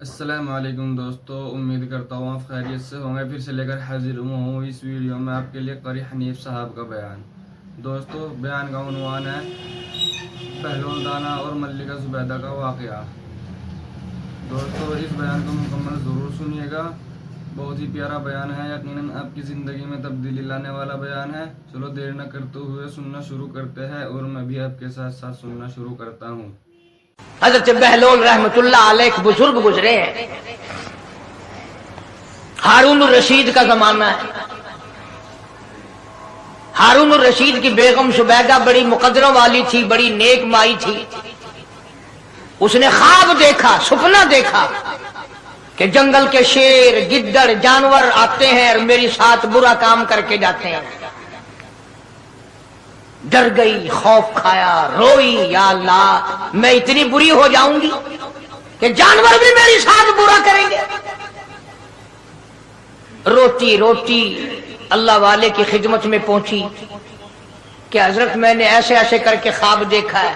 السلام علیکم دوستو، امید کرتا ہوں آپ خیریت سے ہوں گے۔ پھر سے لے کر حاضر ہوں اس ویڈیو میں آپ کے لیے قاری حنیف صاحب کا بیان۔ دوستو، بیان کا عنوان ہے بہلول دانا اور ملکہ زبیدہ کا واقعہ۔ دوستو، اس بیان کو مکمل ضرور سنیے گا، بہت ہی پیارا بیان ہے، یقیناً آپ کی زندگی میں تبدیلی لانے والا بیان ہے۔ چلو دیر نہ کرتے ہوئے سننا شروع کرتے ہیں، اور میں بھی آپ کے ساتھ ساتھ سننا شروع کرتا ہوں۔ حضرت بہلول رحمت اللہ علیہ ایک بزرگ گزرے ہیں، ہارون الرشید کا زمانہ ہے۔ ہارون الرشید کی بیگم زبیدہ بڑی مقدروں والی تھی، بڑی نیک مائی تھی۔ اس نے خواب دیکھا، سپنا دیکھا کہ جنگل کے شیر، گدڑ، جانور آتے ہیں اور میری ساتھ برا کام کر کے جاتے ہیں۔ ڈر گئی، خوف کھایا، روئی، یا اللہ میں اتنی بری ہو جاؤں گی کہ جانور بھی میری ساتھ برا کریں گے۔ روتی روتی اللہ والے کی خدمت میں پہنچی کہ حضرت میں نے ایسے ایسے کر کے خواب دیکھا ہے۔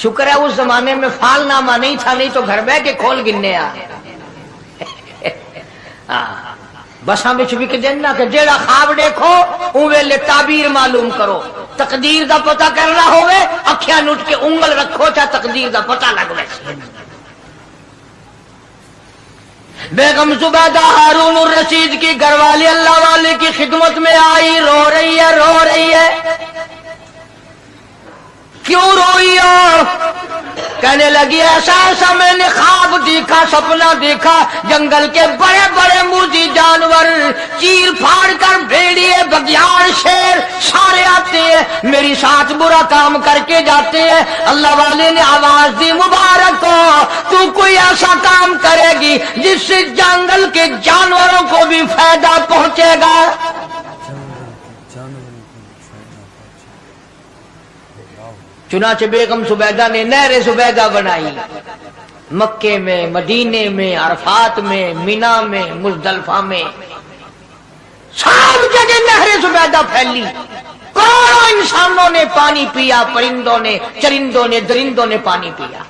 شکر ہے اس زمانے میں فال نامہ نہیں تھا، نہیں تو گھر بیٹھ کے کھول گننے آ بساں وچ وک دینا کہ جیڑا خواب دیکھو اون ویلے تعبیر معلوم کرو۔ تقدیر دا پتہ کرنا ہوئے اکھیاں نٹ کے انگل رکھو چا تقدیر دا پتہ لگ ویسے۔ بیگم زبیدہ ہارون الرشید کی گھر والی اللہ والے کی خدمت میں آئی، رو رہی ہے، رو رہی ہے۔ کیوں روئی ہو؟ کہنے لگی ایسا ایسا میں نے خواب دیکھا، سپنا دیکھا، جنگل کے بڑے بڑے مرغی جانور، چیر پھاڑ کر بھیڑیے، بگیار، شیر سارے آتے ہیں، میری ساتھ برا کام کر کے جاتے ہیں۔ اللہ والے نے آواز دی، مبارک ہو تو کوئی ایسا کام کرے گی جس سے جنگل کے جانوروں کو بھی فائدہ پہنچے گا۔ چنانچہ بیگم زبیدہ نے نہر زبیدہ بنائی، مکے میں، مدینے میں، عرفات میں، مینا میں، مزدلفہ میں، سب جگہ نہر زبیدہ پھیلی۔ کروڑوں انسانوں نے پانی پیا، پرندوں نے، چرندوں نے، درندوں نے پانی پیا۔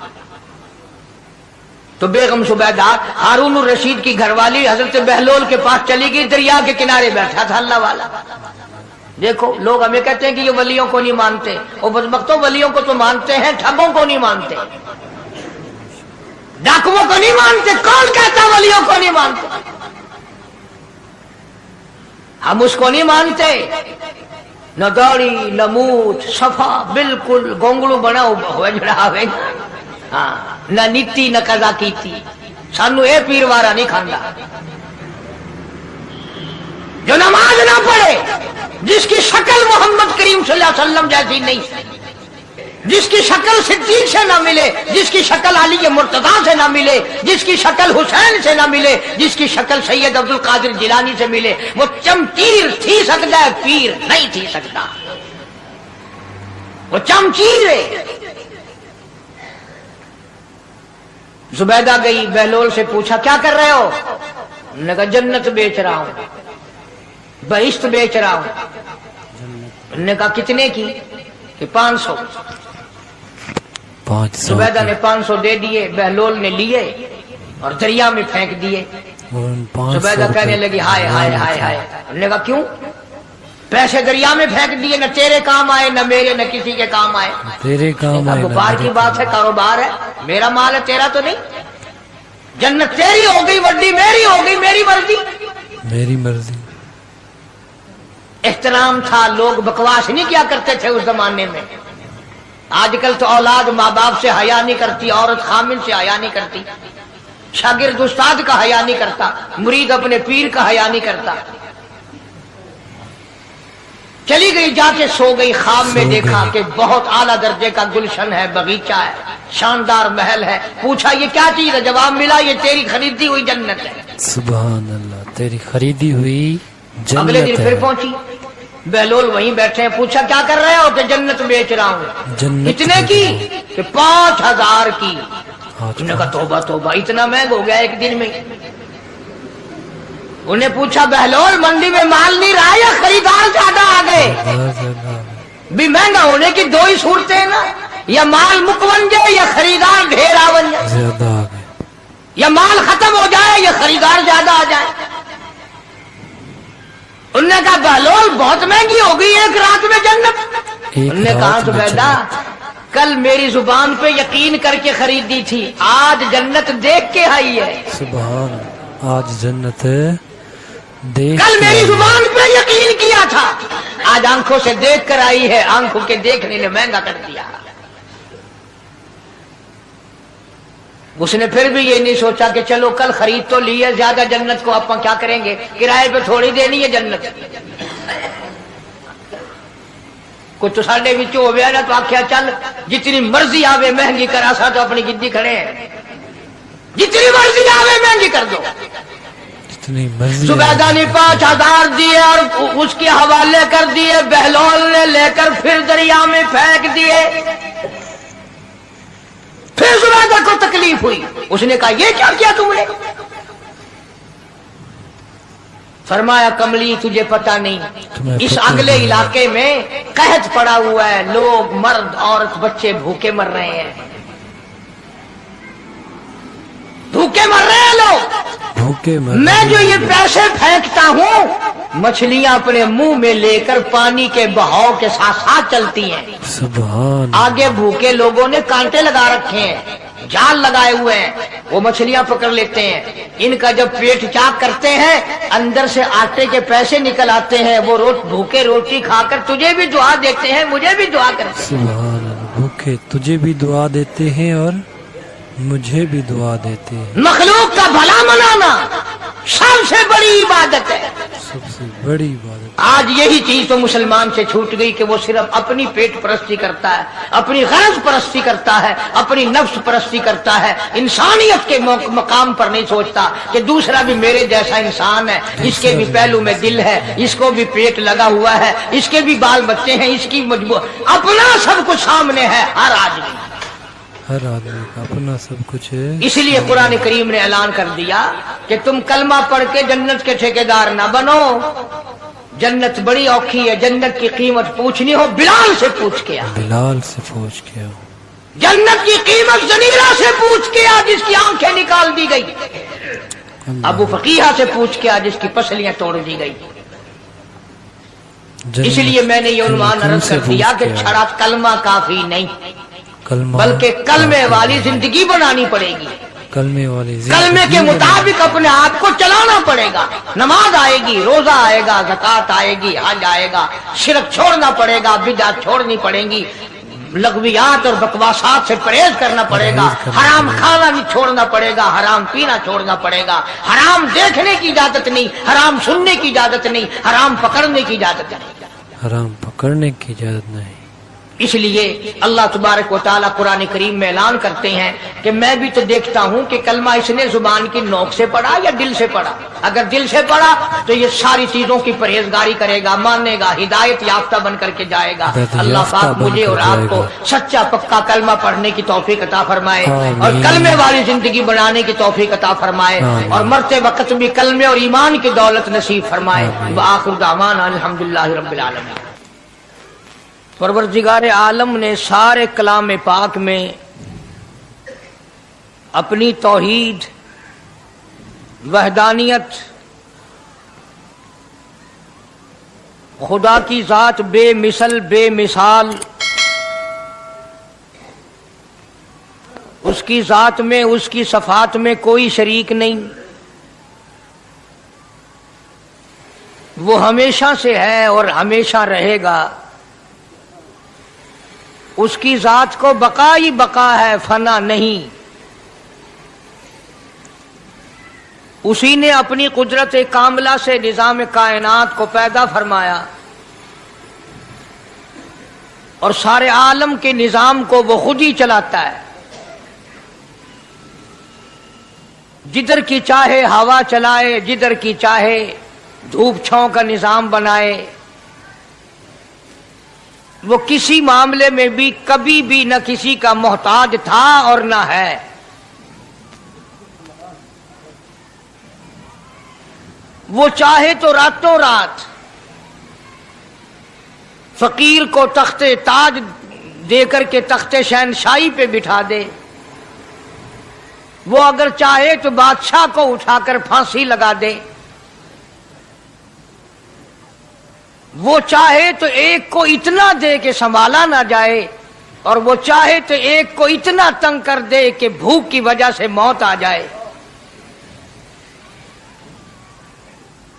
تو بیگم زبیدہ ہارون الرشید کی گھر والی حضرت بہلول کے پاس چلی گئی، دریا کے کنارے بیٹھا تھا اللہ والا۔ دیکھو لوگ ہمیں کہتے ہیں کہ یہ ولیوں کو نہیں مانتے، اور بدبختوں ولیوں کو تو مانتے ہیں، ٹھگوں کو نہیں مانتے، ڈاکوؤں کو نہیں مانتے۔ کون کہتا ولیوں کو نہیں مانتے؟ ہم اس کو نہیں مانتے، نہ داڑھی نہ مونچھ، صفا بالکل گونگڑو بنا ہوا جڑا ہوئے، ہاں نہ نیتی نہ قضا کیتی، سانو اے پیر وارا نہیں کھاندا۔ جو نماز نہ پڑھے، جس کی شکل محمد کریم صلی اللہ علیہ وسلم جیسی نہیں، جس کی شکل صدیق سے نہ ملے، جس کی شکل علی مرتضیٰ سے نہ ملے، جس کی شکل حسین سے نہ ملے، جس کی شکل سید عبد القادر جیلانی سے ملے، وہ چمچیر تھی سکتا ہے، پیر نہیں تھی سکتا، وہ چمچیر ہے۔ زبیدہ گئی، بہلول سے پوچھا کیا کر رہے ہو؟ انہوں نے کہا جنت بیچ رہا ہوں، بہشت بیچ رہا ہوں۔ انہوں نے کہا کتنے کی؟ کہ 500۔ زبیدہ نے 500 دے دیے، بہلول نے لیے اور دریا میں پھینک دیے۔ زبیدہ کہنے لگی ہائے ہائے ہائے ہائے۔ انہوں نے کہا کیوں؟ پیسے دریا میں پھینک دیے، نہ تیرے کام آئے، نہ میرے، نہ کسی کے کام آئے۔ تیرے کام آئے، کاروبار کی بات ہے، کاروبار ہے، میرا مال ہے، تیرا تو نہیں۔ جنت تیری ہو گئی، وڈی میری ہو گئی، میری مرضی، میری مرضی۔ احترام تھا، لوگ بکواس نہیں کیا کرتے تھے اس زمانے میں۔ آج کل تو اولاد ماں باپ سے حیا نہیں کرتی، عورت خامن سے حیا نہیں کرتی، شاگرد استاد کا حیا نہیں کرتا، مرید اپنے پیر کا حیا نہیں کرتا۔ چلی گئی، جا کے سو گئی، خواب میں دیکھا کہ بہت اعلیٰ درجے کا گلشن ہے، باغیچہ ہے، شاندار محل ہے۔ پوچھا یہ کیا چیز ہے؟ جواب ملا یہ تیری خریدی ہوئی جنت ہے۔ سبحان اللہ، تیری خریدی ہوئی جنت۔ اگلے دن پھر پہنچی، بہلول وہیں بیٹھے ہیں، پوچھا کیا کر رہے ہو؟ کہ جنت بیچ رہا ہوں۔ اتنے کی؟ کہ 5000 کی۔ انہوں نے کہا توبہ توبہ، اتنا مہنگا ہو گیا ایک دن میں۔ انہیں پوچھا بہلول منڈی میں مال نہیں رہا یا خریدار زیادہ آ گئے؟ بھی مہنگا ہونے کی دو ہی صورتیں نا، یا مال مک بن جائے یا خریدار ڈھیر آ بن جائے۔ یا مال ختم ہو جائے یا خریدار زیادہ آ جائے. انہوں نے کہا بہلول بہت مہنگی ہو گئی ایک رات میں جنت. انہوں نے کہا زبیدہ کل میری زبان پہ یقین کر کے خریدی تھی, آج جنت دیکھ کے آئی ہے. سبحان, آج جنت دیکھ کل میری زبان پہ یقین کیا تھا, آج آنکھوں سے دیکھ کر آئی ہے. آنکھوں کے دیکھنے نے مہنگا کر دیا. اس نے پھر بھی یہ نہیں سوچا کہ چلو کل خرید تو لی ہے, زیادہ جنت کو آپ کیا کریں گے, کرائے پہ تھوڑی دینی ہے جنت. کچھ ساڈے وچ ہو گیا نا تو آخیا چل جتنی مرضی آوے مہنگی کرا, سا تو اپنی گدی کھڑے ہیں, جتنی مرضی آوے مہنگی کر دو. جتنی مرضی. زبیدہ نے 5000 دیے اور اس کے حوالے کر دیے. بہلول نے لے کر پھر دریا میں پھینک دیے. پھر زبیدہ کو تکلیف ہوئی. اس نے کہا یہ کیا کیا تم نے؟ فرمایا کملی تجھے پتا نہیں, اس اگلے علاقے میں قحط پڑا ہوا ہے, لوگ مرد عورت بچے بھوکے مر رہے ہیں, بھوکے مر رہے ہیں لوگ. بھوکے مر. میں جو یہ پیسے پھینکتا ہوں مچھلیاں اپنے منہ میں لے کر پانی کے بہاؤ کے ساتھ ساتھ چلتی ہیں. سبحان. آگے بھوکے لوگوں نے کانٹے لگا رکھے ہیں, جال لگائے ہوئے ہیں, وہ مچھلیاں پکڑ لیتے ہیں. ان کا جب پیٹ چاک کرتے ہیں اندر سے آٹے کے پیسے نکل آتے ہیں. وہ بھوکے روٹی کھا کر تجھے بھی دعا دیتے ہیں, مجھے بھی دعا کرتے ہیں. سبحان. بھوکے تجھے بھی دعا دیتے ہیں اور مجھے بھی دعا دیتے ہیں. مخلوق کا بھلا منانا سب سے بڑی عبادت ہے, سب سے بڑی عبادت. آج یہی چیز تو مسلمان سے چھوٹ گئی کہ وہ صرف اپنی پیٹ پرستی کرتا ہے, اپنی غرض پرستی کرتا ہے, اپنی نفس پرستی کرتا ہے. انسانیت کے مقام پر نہیں سوچتا کہ دوسرا بھی میرے جیسا انسان ہے, اس کے بھی پہلو میں دل ہے, اس کو بھی پیٹ لگا ہوا ہے, اس کے بھی بال بچے ہیں, اس کی مجبور اپنا سب کچھ سامنے ہے. ہر آدمی کا اپنا سب کچھ ہے. اس لیے قرآن کریم نے اعلان کر دیا کہ تم کلمہ پڑھ کے جنت کے ٹھیکیدار نہ بنو. جنت بڑی اوکھی ہے, جنت کی قیمت پوچھنی ہو بلال سے پوچھ کے آ. بلال سے پوچھ کے آ. جنت کی قیمت زنیرہ سے پوچھ کے آ جس کی آنکھیں نکال دی گئی. ابو فقیہ سے پوچھ کے آ جس کی پسلیاں توڑ دی گئی. اس لیے میں نے یہ عنوان عرض کر دیا کہ چھڑا کلمہ کافی نہیں, بلکہ کلمے والی زندگی بنانی پڑے گی. کلمے کے مطابق اپنے آپ کو چلانا پڑے گا. نماز آئے گی, روزہ آئے گا, زکوٰۃ آئے گی, حج آئے گا, شرک چھوڑنا پڑے گا, بدعت چھوڑنی پڑیں گی, لغویات اور بکواسات سے پرہیز کرنا پڑے گا, حرام کھانا بھی چھوڑنا پڑے گا, حرام پینا چھوڑنا پڑے گا, حرام دیکھنے کی اجازت نہیں, حرام سننے کی اجازت نہیں, حرام پکڑنے کی اجازت نہیں, حرام پکڑنے کی اجازت نہیں. اس لیے اللہ تبارک و تعالیٰ قرآن کریم میں اعلان کرتے ہیں کہ میں بھی تو دیکھتا ہوں کہ کلمہ اس نے زبان کی نوک سے پڑھا یا دل سے پڑھا. اگر دل سے پڑھا تو یہ ساری چیزوں کی پرہیزگاری کرے گا, مانے گا, ہدایت یافتہ بن کر کے جائے گا. اللہ پاک مجھے اور آپ کو سچا پکا کلمہ پڑھنے کی توفیق عطا فرمائے اور کلمے والی زندگی بنانے کی توفیق عطا فرمائے اور مرتے وقت بھی کلمے اور ایمان کی دولت نصیب فرمائے. وآخر دعوانا الحمدللہ رب العالمین. پروردگار عالم نے سارے کلام پاک میں اپنی توحید, وحدانیت, خدا کی ذات بے مثل بے مثال, اس کی ذات میں اس کی صفات میں کوئی شریک نہیں, وہ ہمیشہ سے ہے اور ہمیشہ رہے گا. اس کی ذات کو بقا ہی بقا ہے, فنا نہیں. اسی نے اپنی قدرت کاملہ سے نظام کائنات کو پیدا فرمایا اور سارے عالم کے نظام کو وہ خود ہی چلاتا ہے. جدھر کی چاہے ہوا چلائے, جدھر کی چاہے دھوپ چھاؤں کا نظام بنائے. وہ کسی معاملے میں بھی کبھی بھی نہ کسی کا محتاج تھا اور نہ ہے. وہ چاہے تو راتوں رات فقیر کو تخت تاج دے کر کے تخت شہنشاہی پہ بٹھا دے, वो अगर चाहे तो बादशाह को उठाकर फांसी लगा दे, वो चाहे तो एक को इतना दे कि संभाला ना जाए, और वो चाहे तो एक को इतना तंग कर दे कि भूख की वजह से मौत आ जाए।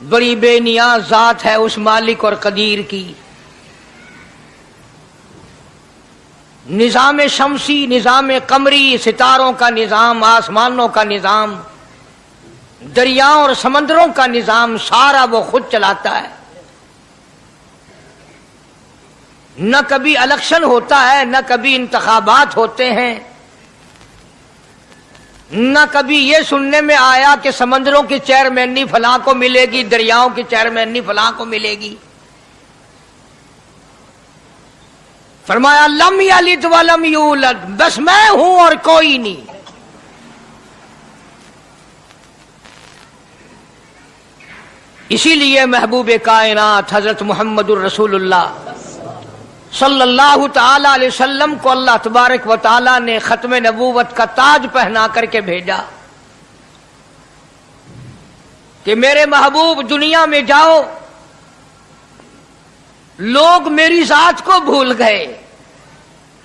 बड़ी बेनियाज जात है उस मालिक और कदीर की। निजाम शमसी, निजाम कमरी, सितारों का निजाम, आसमानों का निजाम, दरियाओं और समंदरों का निजाम, सारा वो खुद चलाता है। न कभी इलेक्शन होता है, न कभी इंतखाबात होते हैं, न कभी ये सुनने में आया कि समंदरों की चेयरमैनी फलां को मिलेगी, दरियाओं की चेयरमैनी फलां को मिलेगी। फरमाया लम यलिद वलम यूलद, बस मैं हूं और कोई नहीं। इसीलिए महबूब कायनात हजरत मुहम्मदुर रसूलुल्लाह सल्लल्लाहु ताला अलैहि वसल्लम को अल्लाह तबारक व ताला ने खत्म नबूवत का ताज पहना करके भेजा कि मेरे महबूब दुनिया में जाओ, लोग मेरी जात को भूल गए,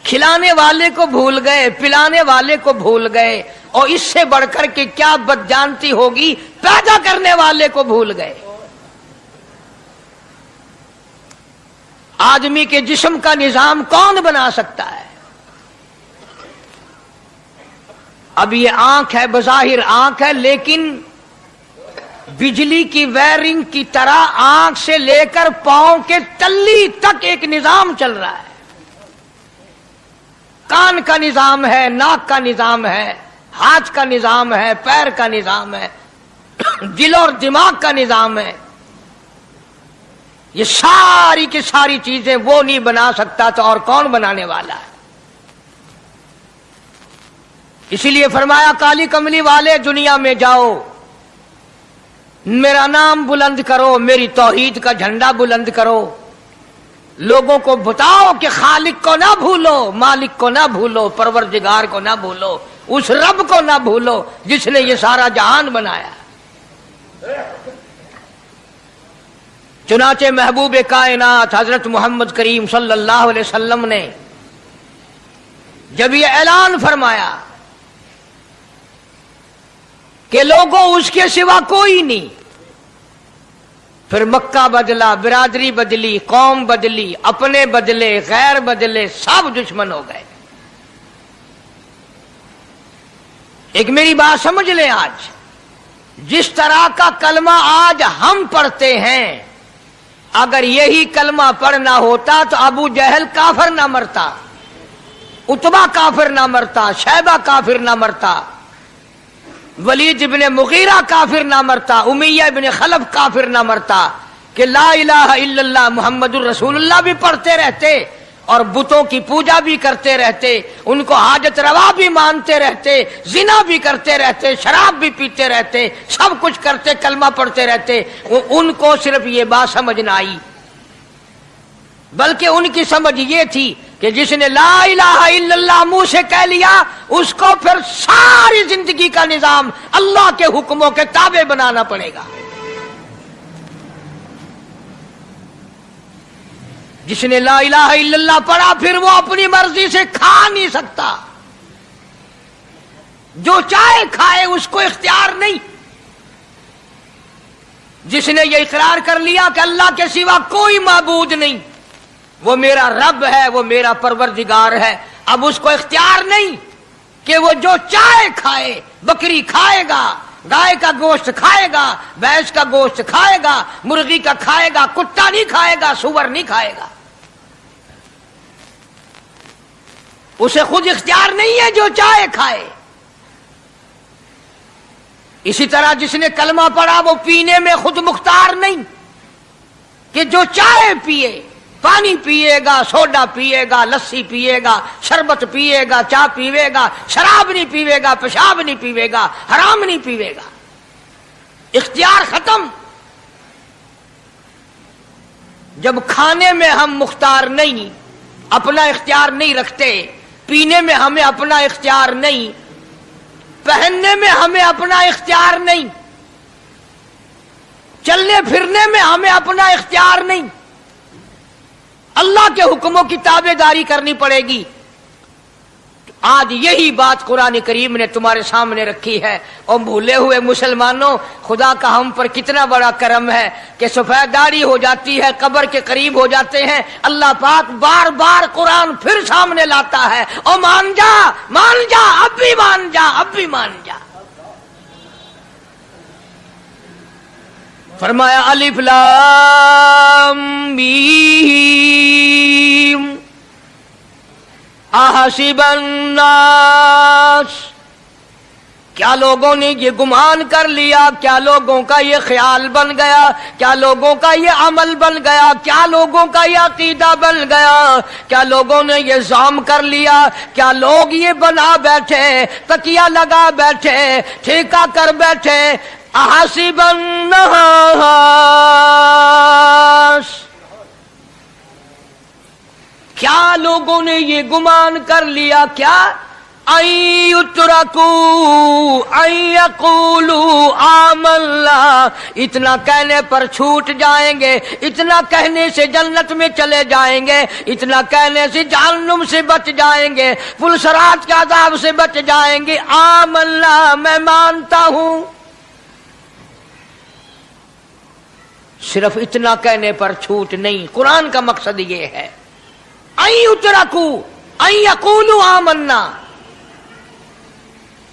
खिलाने वाले को भूल गए, पिलाने वाले को भूल गए, और इससे बढ़कर के क्या बदजानती होगी, पैदा करने वाले को भूल गए। आदमी के जिस्म का निजाम कौन बना सकता है? अब ये आंख है, बज़ाहिर आंख है, लेकिन बिजली की वायरिंग की तरह आंख से लेकर पांव के तल्ली तक एक निजाम चल रहा है। कान का निजाम है, नाक का निजाम है, हाथ का निजाम है, पैर का निजाम है, दिल और दिमाग का निजाम है। ये सारी की सारी चीजें वो नहीं बना सकता तो और कौन बनाने वाला है? इसीलिए फरमाया काली कमली वाले दुनिया में जाओ, मेरा नाम बुलंद करो, मेरी तौहीद का झंडा बुलंद करो, लोगों को बताओ कि खालिक को ना भूलो, मालिक को ना भूलो, परवरदिगार को ना भूलो, उस रब को ना भूलो जिसने ये सारा जहान बनाया। चुनाचे महबूब कायनात हजरत मोहम्मद करीम सल्लल्लाहु अलैहि वसल्लम ने जब ये ऐलान फरमाया कि लोगों उसके सिवा कोई नहीं, फिर मक्का बदला, बिरादरी बदली, कौम बदली, अपने बदले, गैर बदले, सब दुश्मन हो गए। एक मेरी बात समझ लें, आज जिस तरह का कलमा आज हम पढ़ते हैं, अगर यही कलमा पढ़ना होता तो अबू जहल काफिर ना मरता, उतबा काफिर ना मरता, शैबा काफिर ना मरता, वलीद इब्ने मुगीरा काफिर ना मरता, उमैया इब्ने खलफ काफिर ना मरता, कि ला इलाहा इल्लल्लाह मुहम्मदुर रसूलुल्लाह भी पढ़ते रहते और बुतों की पूजा भी करते रहते, उनको हाजत रवा भी मानते रहते, जिना भी करते रहते, शराब भी पीते रहते, सब कुछ करते, कलमा पढ़ते रहते। उनको सिर्फ ये बात समझ ना आई, बल्कि उनकी समझ ये थी कि जिसने ला इलाहा इल्लल्लाह मुंह से कह लिया, उसको फिर सारी जिंदगी का निजाम अल्लाह के हुक्मों के ताबे बनाना पड़ेगा। जिसने ला इलाहा इल्लल्लाह पढ़ा, फिर वो अपनी मर्जी से खा नहीं सकता, जो चाहे खाए, उसको इख्तियार नहीं। जिसने ये इकरार कर लिया कि अल्लाह के सिवा कोई माबूद नहीं, वो मेरा रब है, वो मेरा परवरदिगार है, अब उसको इख्तियार नहीं कि वो जो चाहे खाए, बकरी खाएगा, गाय का गोश्त खाएगा, भैंस का गोश्त खाएगा, मुर्गी का खाएगा, कुत्ता नहीं खाएगा, सुअर नहीं खाएगा। उसे खुद इख्तियार नहीं है, जो चाहे खाए। इसी तरह जिसने कलमा पढ़ा, वो पीने में खुद मुख्तार नहीं कि जो चाहे पिए, पानी पिएगा, सोडा पिएगा, लस्सी पिएगा, शरबत पिएगा, चाय पीवेगा, शराब नहीं पीवेगा, पेशाब नहीं पीवेगा, हराम नहीं पीवेगा। इख्तियार खत्म। जब खाने में हम मुख्तार नहीं, अपना इख्तियार नहीं रखते, पीने में हमें अपना इख्तियार नहीं, पहनने में हमें अपना इख्तियार नहीं, चलने फिरने में हमें अपना इख्तियार नहीं, अल्लाह के हुक्मों की ताबेदारी करनी पड़ेगी। आज यही बात कुरान करीम ने तुम्हारे सामने रखी है। और भूले हुए मुसलमानों, खुदा का हम पर कितना बड़ा करम है कि सफेद दाढ़ी हो जाती है, कब्र के करीब हो जाते हैं, अल्लाह पाक बार बार कुरान फिर सामने लाता है और मान जा, अब भी मान जा, अब भी मान जा। फरमाया अलिफ लाम मीम अहसिबन नास, क्या लोगों ने ये गुमान कर लिया, क्या लोगों का ये ख्याल बन गया, क्या लोगों का ये अमल बन गया, क्या लोगों का ये अकीदा बन गया, क्या लोगों ने ये ज़ाम कर लिया, क्या लोग ये बना बैठे, तकिया लगा बैठे, ठेका कर बैठे, अहसिबन नास, क्या लोगों ने ये गुमान कर लिया, क्या अय्युतरकू अय्यकूलू आमन्ना, इतना कहने पर छूट जाएंगे, इतना कहने से जन्नत में चले जाएंगे, इतना कहने से जहन्नुम से बच जाएंगे, पुलसरात के अज़ाब से बच जाएंगे। आमन्ना, मैं मानता हूं। सिर्फ इतना कहने पर छूट नहीं, कुरान का मकसद ये है अय्युतरकू अय्यकूलू आमन्ना,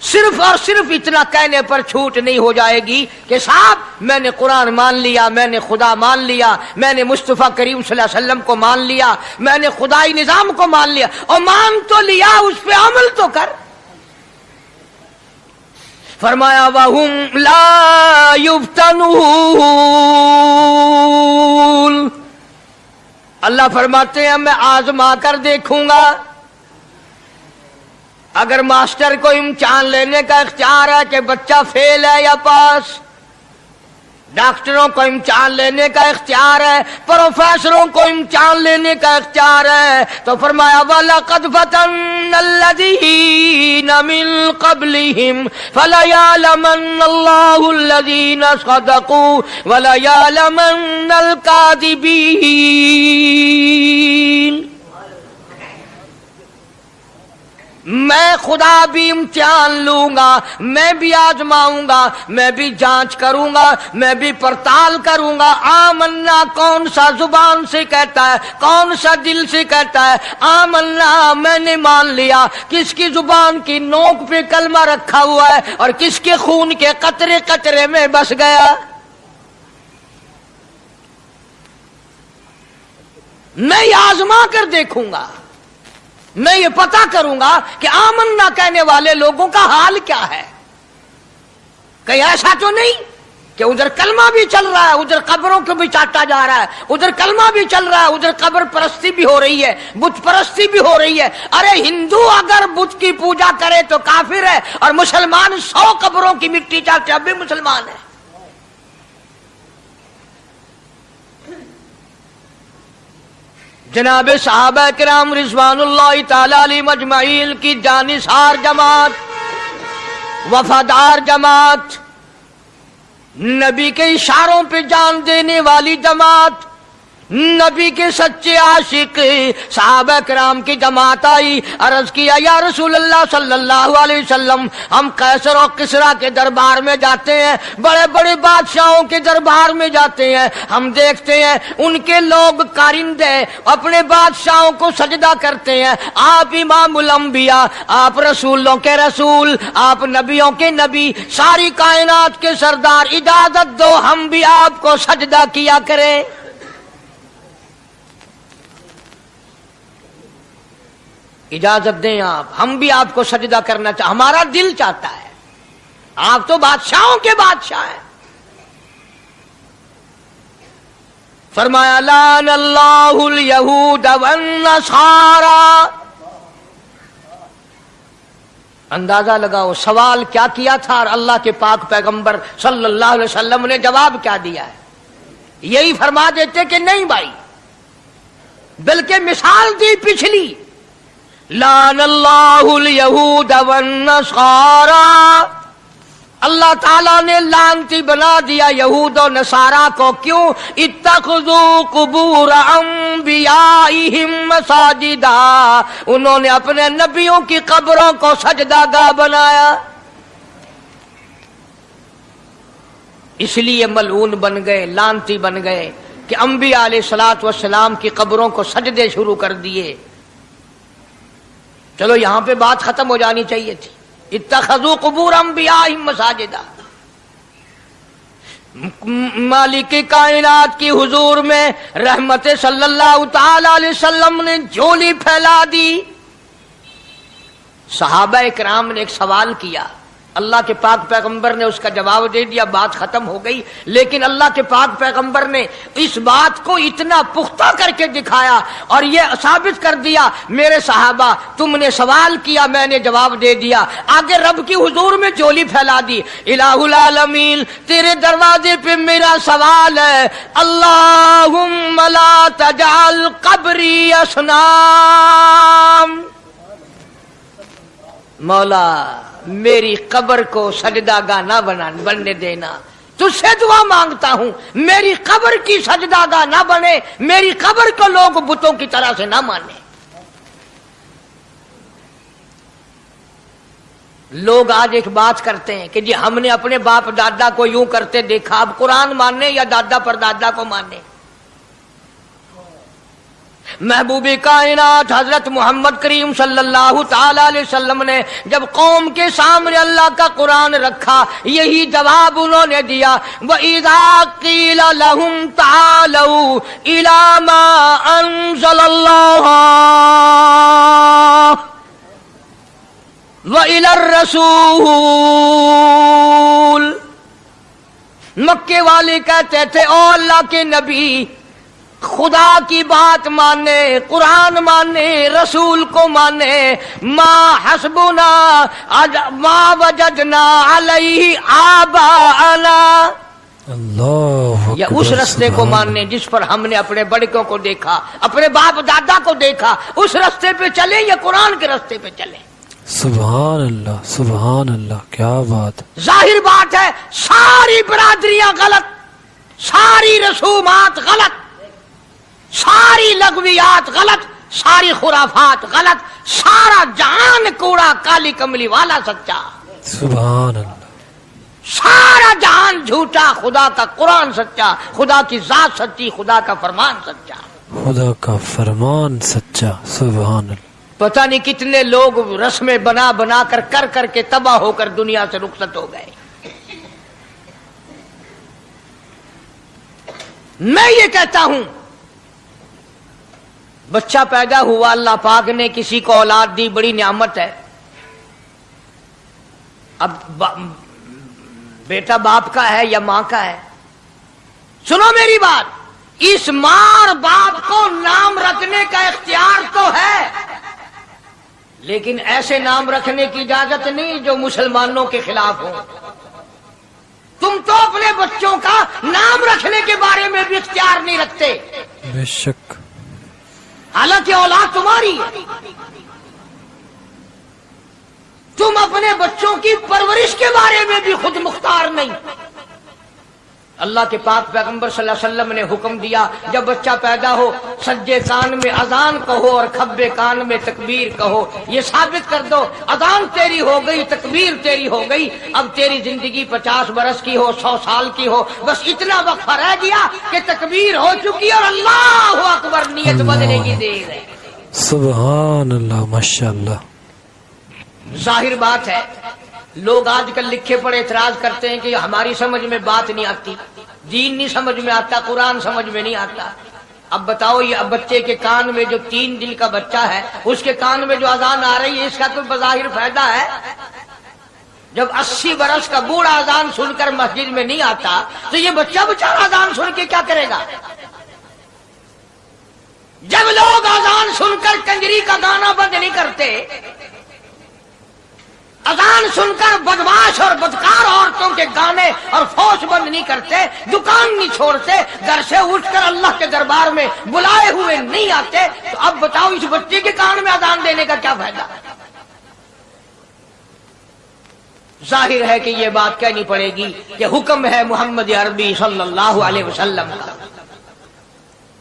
सिर्फ और सिर्फ इतना कहने पर छूट नहीं हो जाएगी कि साहब मैंने कुरान मान लिया, मैंने खुदा मान लिया, मैंने मुस्तफा करीम सल्लल्लाहु अलैहि वसल्लम को मान लिया, मैंने खुदाई निजाम को मान लिया। और मान तो लिया, उस पे अमल तो कर। फरमाया वहुम ला युफ्तनून, अल्लाह फरमाते हैं मैं आजमा कर देखूंगा। अगर मास्टर को इम्तिहान लेने का इख्तियार है कि बच्चा फेल है या पास, डॉक्टरों को इम्तिहान लेने का इख्तियार है, प्रोफेसरों को इम्तिहान लेने का इख्तियार है, तो फरमाया वलक़द फ़तन्नल्लज़ीना मिन क़ब्लिहिम फ़लयअलमन्नल्लाहुल्लज़ीना सदक़ू वलयअलमन्नल काज़िबीन। मैं खुदा भी इम्तिहान लूंगा, मैं भी आजमाऊंगा, मैं भी जांच करूंगा, मैं भी पड़ताल करूंगा। आमन्ना कौन सा जुबान से कहता है, कौन सा दिल से कहता है। आमन्ना मैंने मान लिया, किसकी जुबान की नोक पे कलमा रखा हुआ है और किसके खून के कतरे कतरे में बस गया। मैं आजमा कर देखूंगा, मैं ये पता करूंगा कि आमन्ना कहने वाले लोगों का हाल क्या है। कहीं ऐसा तो नहीं कि उधर कलमा भी चल रहा है, उधर कब्रों को भी चाटा जा रहा है, उधर कलमा भी चल रहा है, उधर कब्र परस्ती भी हो रही है, बुत परस्ती भी हो रही है। अरे हिंदू अगर बुत की पूजा करे तो काफिर है, और मुसलमान 100 कब्रों की मिट्टी चाटे अब भी मुसलमान है। जनाब सहाबा किराम रिज़वानुल्लाहि ताला अलैहिम अजमईन की जानिसार जमात, वफादार जमात, नबी के इशारों पे जान देने वाली जमात, नबी के सच्चे आशिक सहाबा किराम की जमात आई। अर्ज किया या रसूल अल्लाह सल्लल्लाहु अलैहि वसल्लम, हम कैसर और किसरा के दरबार में जाते हैं, बड़े बड़े बादशाहों के दरबार में जाते हैं, हम देखते हैं उनके लोग कारिंदे अपने बादशाहों को सजदा करते हैं। आप इमामुल अंबिया, आप रसूलों के रसूल, आप नबियों के नबी, सारी कायनात के सरदार, इजाजत दो हम भी आपको सजदा किया करें। इजाजत दें आप, हम भी आपको सजदा करना चाहते, हमारा दिल चाहता है। आप तो बादशाहों के बादशाह हैं। फरमाया लानल्लाहुल यहूद वन नसारा। अंदाजा लगाओ सवाल क्या किया था और अल्लाह के पाक पैगंबर सल्लल्लाहु अलैहि वसल्लम ने जवाब क्या दिया है। यही फरमा देते कि नहीं भाई, बल्कि मिसाल दी पिछली लान अल्लाहुल यहूद वन्नसारा, अल्लाह ताला ने लानती बना दिया यहूद और नसारा को। क्यों? इत्तखज़ू कुबूर अंबियाइहिम मसाजिदा, उन्होंने अपने नबियों की कब्रों को सजदागाह बनाया, इसलिए मलऊन बन गए, लानती बन गए कि अंबिया अलैहिस्सलातु वस्सलाम की कब्रों को सजदे शुरू कर दिए। चलो यहां पे बात खत्म हो जानी चाहिए थी। इत्तखज़ू कुबूर अंबियाइहिम मसाजिदा। मालिक कायनात की हुजूर में रहमत सल्लल्लाहु ताला अलैहि वसल्लम ने झोली फैला दी। सहाबा इकराम ने एक सवाल किया, अल्लाह के पाक पैगंबर ने उसका जवाब दे दिया, बात खत्म हो गई। लेकिन अल्लाह के पाक पैगंबर ने इस बात को इतना पुख्ता करके दिखाया और यह साबित कर दिया, मेरे सहाबा तुमने सवाल किया, मैंने जवाब दे दिया। आगे रब की हुजूर में झोली फैला दी। इलाहुल आलमीन, तेरे दरवाजे पे मेरा सवाल है, अल्लाहुम्मा ला तजअल कब्री असनाम, मौला मेरी कब्र को सजदागाह ना बनने देना। तुझसे दुआ मांगता हूं, मेरी कब्र की सजदागाह ना बने, मेरी कब्र को लोग बुतों की तरह से ना माने। लोग आज एक बात करते हैं कि जी हमने अपने बाप दादा को यूं करते देखा, अब कुरान मानने या दादा पर दादा को मानने। महबूबे कायनात हजरत मोहम्मद करीम सल्लल्लाहु ताला अलैहि वसल्लम ने जब कौम के सामने अल्लाह का कुरान रखा, यही जवाब उन्होंने दिया, व इज़ा क़ीला लहुम तालू इला मा अंज़लल्लाहु व इलर रसूल। मक्के वाले कहते थे, ओ अल्लाह के नबी, खुदा की बात माने, कुरान माने, रसूल को माने, मा हस्बुना मा वजदना अलैहि आबाअना, या उस रास्ते को मानने जिस पर हमने अपने बड़कों को देखा, अपने बाप दादा को देखा, उस रास्ते पे चले या कुरान के रास्ते पे चले। सुभान अल्लाह, सुभान अल्लाह, क्या बात। जाहिर बात है सारी बरादरियां गलत, सारी रसूमात गलत, सारी लगवियात गलत, सारी खुराफात गलत, सारा जहान कूड़ा काली कमली वाला सच्चा, सुभान अल्लाह, सारा जहान झूठा, खुदा का कुरान सच्चा, खुदा की जात सच्ची, खुदा का फरमान सच्चा, खुदा का फरमान सच्चा, सुभान अल्लाह। पता नहीं कितने लोग रस्में बना बना कर करके तबाह होकर दुनिया से रुखसत हो गए। मैं ये कहता हूं, बच्चा पैदा हुआ, अल्लाह पाक ने किसी को औलाद दी, बड़ी नियामत है। अब बेटा बाप का है या मां का है? सुनो मेरी बात, इस मां और बाप को नाम रखने का इख्तियार तो है, लेकिन ऐसे नाम रखने की इजाजत नहीं जो मुसलमानों के खिलाफ हो। तुम तो अपने बच्चों का नाम रखने के बारे में भी इख्तियार नहीं रखते, बेशक, हालांकि औलाद तुम्हारी है। तुम अपने बच्चों की परवरिश के बारे में भी खुद मुख्तार नहीं। अल्लाह के पाक पैगंबर सल्लल्लाहु अलैहि वसल्लम ने हुक्म दिया, जब बच्चा पैदा हो सज्जे कान में अजान कहो और खब्बे कान में तकबीर कहो। ये साबित कर दो, अजान तेरी हो गई, तकबीर तेरी हो गई, अब तेरी जिंदगी 50 बरस की हो, 100 साल की हो, बस इतना वक्फा रह गया कि तकबीर हो चुकी और अल्लाहु अकबर नियत बदलने की देर है। सुभान अल्लाह, माशाअल्लाह। जाहिर बात है, लोग आजकल लिखे पढ़े एतराज करते हैं कि हमारी समझ में बात नहीं आती, दीन नहीं समझ में आता, कुरान समझ में नहीं आता। अब बताओ, ये अब बच्चे के कान में जो 3 दिन का बच्चा है, उसके कान में जो अजान आ रही है, इसका कोई बज़ाहिर फायदा है? जब 80 बरस का बूढ़ा अजान सुनकर मस्जिद में नहीं आता, तो ये बच्चा बेचारा अजान सुन के क्या करेगा? जब लोग अजान सुनकर कंजरी का गाना बंद नहीं करते, अजान सुनकर बदमाश और बदकार औरतों के गाने और फौज बंद नहीं करते, दुकान नहीं छोड़ते, घर से उठकर अल्लाह के दरबार में बुलाए हुए नहीं आते, तो अब बताओ इस बच्चे के कान में अजान देने का क्या फायदा? जाहिर है कि ये बात कहनी पड़ेगी कि हुक्म है मोहम्मद अरबी सल्लल्लाहु अलैहि वसल्लम का,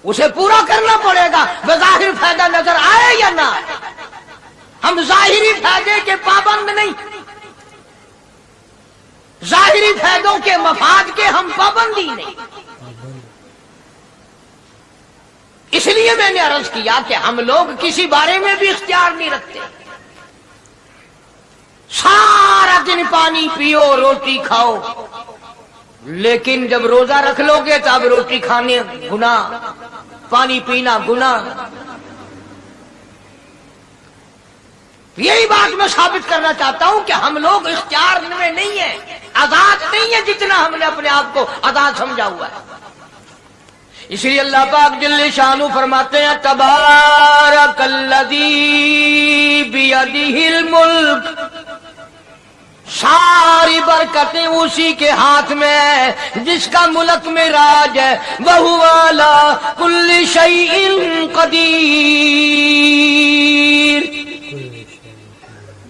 उसे पूरा करना पड़ेगा, बज़ाहिर फायदा नजर आए या ना आए। हम जाहिरी फायदे के पाबंद नहीं, जाहिरी फायदों के मफाद के हम पाबंदी नहीं। इसलिए मैंने अर्ज किया कि हम लोग किसी बारे में भी इख्तियार नहीं रखते। सारा दिन पानी पियो, रोटी खाओ, लेकिन जब रोजा रख लोगे तब रोटी खाने गुनाह, पानी पीना गुनाह। यही बात मैं साबित करना चाहता हूं कि हम लोग इख्तियार में नहीं है, आजाद नहीं है जितना हमने अपने आप को आजाद समझा हुआ है। इसलिए अल्लाह पाक जल्ले शानु फरमाते हैं, तबारकल्लज़ी बियदिहिल मुल्क, सारी बरकतें उसी के हाथ में है जिसका मुल्क में राज है। वहुवा अला कुल्ली शैइन कदीर,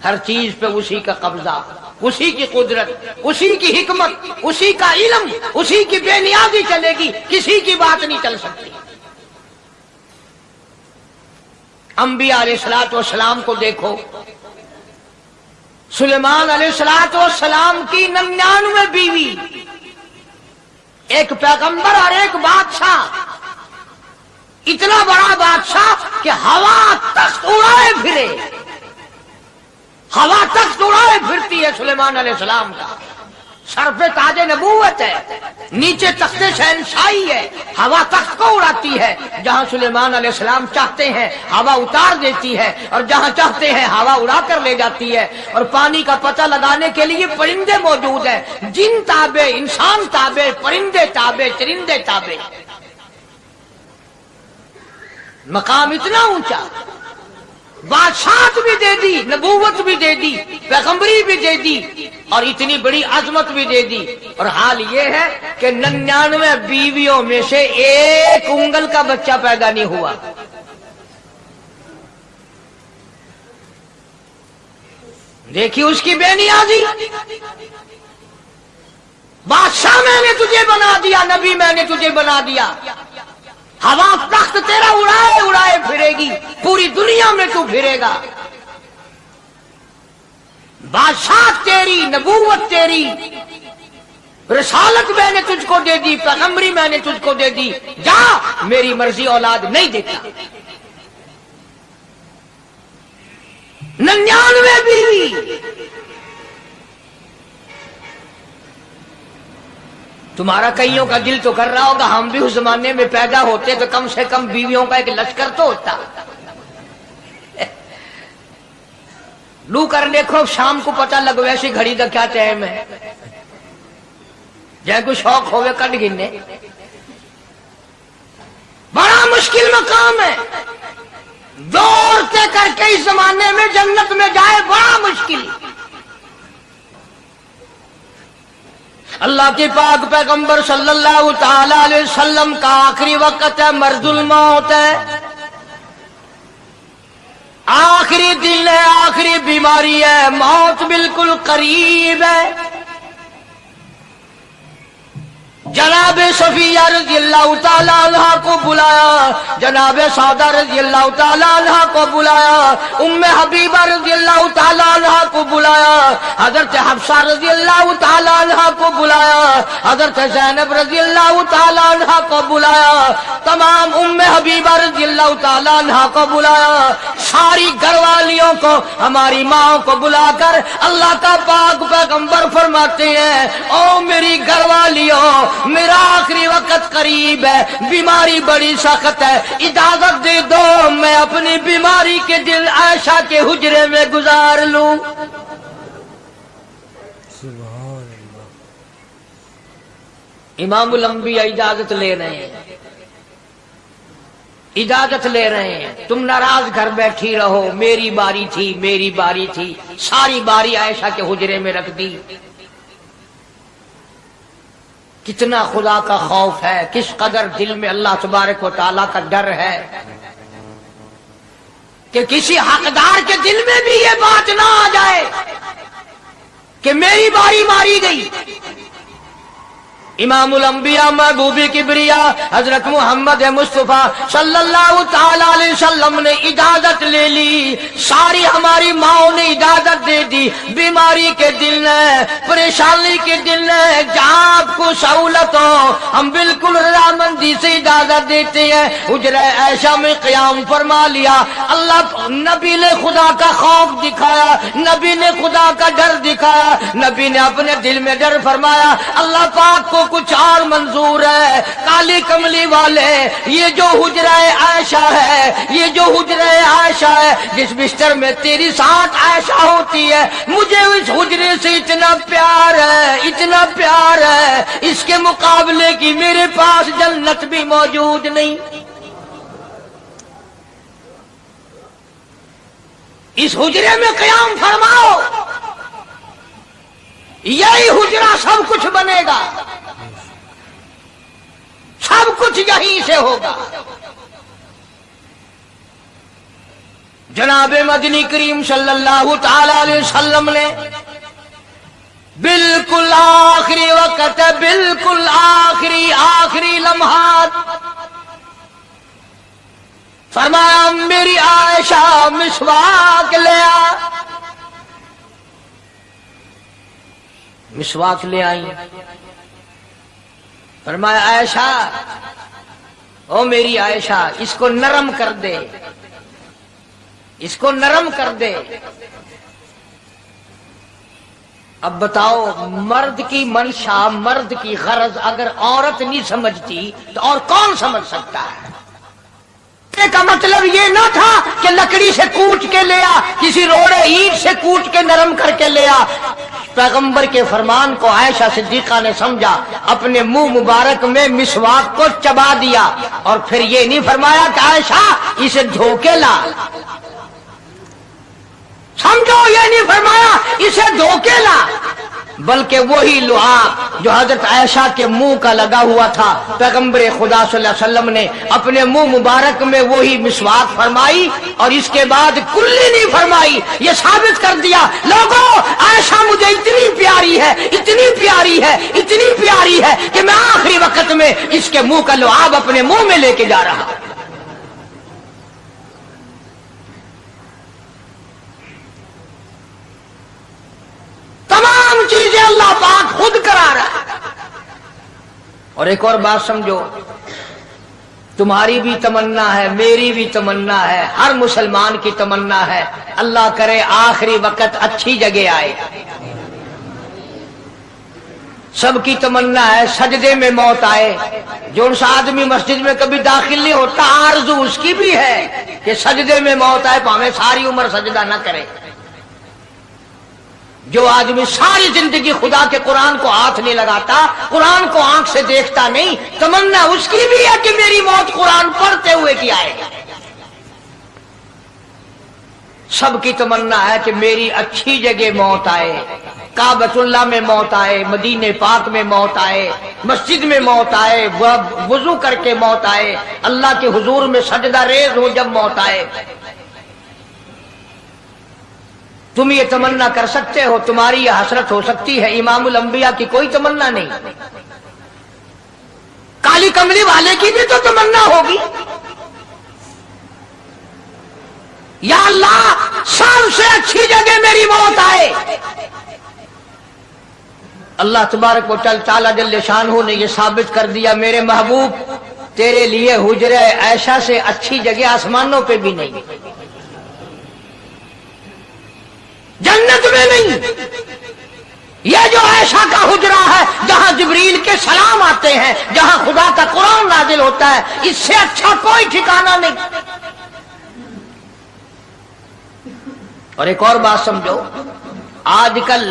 हर चीज पे उसी का कब्जा, उसी की कुदरत, उसी की हिकमत, उसी का इल्म, उसी की बेनियाजी चलेगी, किसी की बात नहीं चल सकती। अंबिया अलैहिस्सलातु वस्सलाम को देखो, सुलेमान अलैहिस्सलातु वस्सलाम की 99 बीवी, एक पैगंबर और एक बादशाह, इतना बड़ा बादशाह कि हवा तख्त उड़ाए फिरे, हवा तख्त उड़ाए फिरती है सुलेमान अलैहिस्सलाम का। सर पे ताजे नबूवत है, नीचे तख्ते शहनशाही है, हवा तख्त को उड़ाती है। जहां सुलेमान अलैहिस्सलाम चाहते हैं हवा उतार देती है, और जहां चाहते हैं हवा उड़ा कर ले जाती है। और पानी का पता लगाने के लिए परिंदे मौजूद हैं, जिन ताबे, इंसान ताबे, परिंदे ताबे, चरिंदे ताबे। मकाम इतना ऊंचा, बादशाहत भी दे दी, नबूवत भी दे दी, पैगंबरी भी दे दी, और इतनी बड़ी अजमत भी दे दी। और हाल ये है कि 99 बीवियों में से एक उंगल का बच्चा पैदा नहीं हुआ। देखिए उसकी बेनियाजी। बादशाह मैंने तुझे बना दिया, नबी मैंने तुझे बना दिया, हवा तख्त तेरा उड़ाए उड़ाए फिरेगी, पूरी दुनिया में तू फिरेगा। बादशाह तेरी, नबूवत तेरी, रिसालत मैंने तुझको दे दी, पैगंबरी मैंने तुझको दे दी, जा मेरी मर्जी औलाद नहीं देता। 99 बीवी। तुम्हारा कईयों का दिल तो कर रहा होगा, हम भी उस जमाने में पैदा होते तो कम से कम बीवियों का एक लश्कर तो होता। लू कर देखो, शाम को पता लग वैसी घड़ी का क्या टाइम है, जय को शौक होवे कट गिनने। बड़ा मुश्किल मकाम है, दौड़ते करके इस जमाने में जन्नत में जाए बड़ा मुश्किल। अल्लाह के पाक पैगंबर सल्लल्लाहु ताला अलैहि वसल्लम का आखिरी वक्त है, मर्जुल मौत है, आखिरी दिन है, आखिरी बीमारी है, मौत बिल्कुल करीब है। जनाब सफिया रज़ियल्लाहु ताला अन्हा को बुलाया, जनाब सौदा रज़ियल्लाहु ताला अन्हा को बुलाया, उम्मे हबीबा रज़ियल्लाहु ताला अन्हा को बुलाया, हजरत हफ्सा रज़ियल्लाहु ताला अन्हा को बुलाया, हजरत ज़ैनब रज़ियल्लाहु ताला अन्हा को बुलाया, तमाम उम्मे हबीबा रज़ियल्लाहु ताला अन्हा को बुलाया, सारी घरवालियों को, हमारी माँ को बुलाकर अल्लाह का पाक पैगंबर फरमाते हैं, ओ मेरी घरवालियों, मेरा आखिरी वक्त करीब है, बीमारी बड़ी सख्त है, इजाजत दे दो मैं अपनी बीमारी के दिल आयशा के हुजरे में गुजार लूं। इमामुल अंबिया इजाजत ले रहे हैं, इजाजत ले रहे हैं, तुम नाराज घर बैठी रहो, मेरी बारी थी, मेरी बारी थी, सारी बारी आयशा के हुजरे में रख दी। कितना खुदा का खौफ है, किस कदर दिल में अल्लाह तबारक व तआला का डर है कि किसी हकदार के दिल में भी ये बात ना आ जाए कि मेरी बारी मारी गई। इमामुल अंबिया महबूबी किबरिया हजरत मोहम्मद मुस्तफा सल्लल्लाहु ताला अलैहि वसल्लम ने इजाजत ले ली, सारी हमारी माओ ने इजाजत दे दी। बीमारी के दिन है, परेशानी के दिन है, जहाँ आपको सहूलत हो हम बिल्कुल रजामंदी से इजाजत देते हैं। हुजरा ऐशा में क़याम फरमा लिया। अल्लाह नबी ने खुदा का खौफ दिखाया, नबी ने खुदा का डर दिखाया, नबी ने अपने दिल में डर फरमाया। अल्लाह पाक को कुछ और मंजूर है। काली कमली वाले, ये जो हुजरा आयशा है, ये जो हुजरा आयशा है, जिस बिस्तर में तेरी साथ आयशा होती है, मुझे इस हुजरे से इतना प्यार है, इतना प्यार है, इसके मुकाबले की मेरे पास जन्नत भी मौजूद नहीं। इस हुजरे में क़याम फरमाओ, यही हुजरा सब कुछ बनेगा, सब कुछ यहीं से होगा। जनाबे मदनी करीम सल्लल्लाहु ताला अलैहि वसल्लम ने बिल्कुल आखिरी वक्त, बिल्कुल आखिरी लम्हात फरमाया, मेरी आयशा मिसवाक ले आ। मिसवाक ले आई। फरमाया, आयशा, ओ मेरी आयशा, इसको नरम कर दे, इसको नरम कर दे। अब बताओ, मर्द की मंशा, मर्द की गरज अगर औरत नहीं समझती तो और कौन समझ सकता है? का मतलब ये ना था कि लकड़ी से कूट के ले आ, किसी रोड़े ईंट से कूट के नरम करके ले आ। पैगंबर के फरमान को आयशा सिद्दीका ने समझा, अपने मुंह मुबारक में मिसवाक को चबा दिया और फिर ये नहीं फरमाया कि आयशा इसे धोके ला। समझो, ये नहीं फरमाया इसे धोके ला, बल्कि वही लुहा जो हजरत आयशा के मुंह का लगा हुआ था, पैगंबर खुदा सल्लल्लाहु अलैहि वसल्लम ने अपने मुंह मुबारक में वही मिसवाक फरमाई और इसके बाद कुल्ली नहीं फरमाई। ये साबित कर दिया, लोगों, आयशा मुझे इतनी प्यारी है, इतनी प्यारी है, इतनी प्यारी है कि मैं आखिरी वक्त में इसके मुंह का लुआब अपने मुंह में लेके जा रहा। तमाम चीजें अल्लाह पाक खुद करा रहा है। और एक और बात समझो, तुम्हारी भी तमन्ना है, मेरी भी तमन्ना है, हर मुसलमान की तमन्ना है, अल्लाह करे आखिरी वक्त अच्छी जगह आए। सबकी तमन्ना है सजदे में मौत आए। जो सा आदमी मस्जिद में कभी दाखिल नहीं होता, आरज़ू उसकी भी है कि सजदे में मौत आए, भाਵੇਂ सारी उम्र सजदा न करे। जो आदमी सारी जिंदगी खुदा के कुरान को हाथ नहीं लगाता, कुरान को आंख से देखता नहीं, तमन्ना उसकी भी है कि मेरी मौत कुरान पढ़ते हुए की आएगी। सबकी तमन्ना है कि मेरी अच्छी जगह मौत आए, काबतुल्लाह में मौत आए, मदीने पाक में मौत आए, मस्जिद में मौत आए, वुजू करके मौत आए, अल्लाह के हुजूर में सजदा रेज हो जब मौत आए। तुम ये तमन्ना कर सकते हो, तुम्हारी यह हसरत हो सकती है। इमामुल अंबिया की कोई तमन्ना नहीं। काली कमली वाले की भी तो तमन्ना होगी, या अल्लाह सबसे अच्छी जगह मेरी मौत आए। अल्लाह तबारक व तआला जल्ले शानहू ने यह साबित कर दिया, मेरे महबूब तेरे लिए हुजरे ऐशा से अच्छी जगह आसमानों पे भी नहीं, जन्नत में नहीं। यह जो ऐशा का हुजरा है जहां जिब्रील के सलाम आते हैं, जहां खुदा का कुरान नाजिल होता है, इससे अच्छा कोई ठिकाना नहीं। और एक और बात समझो, आजकल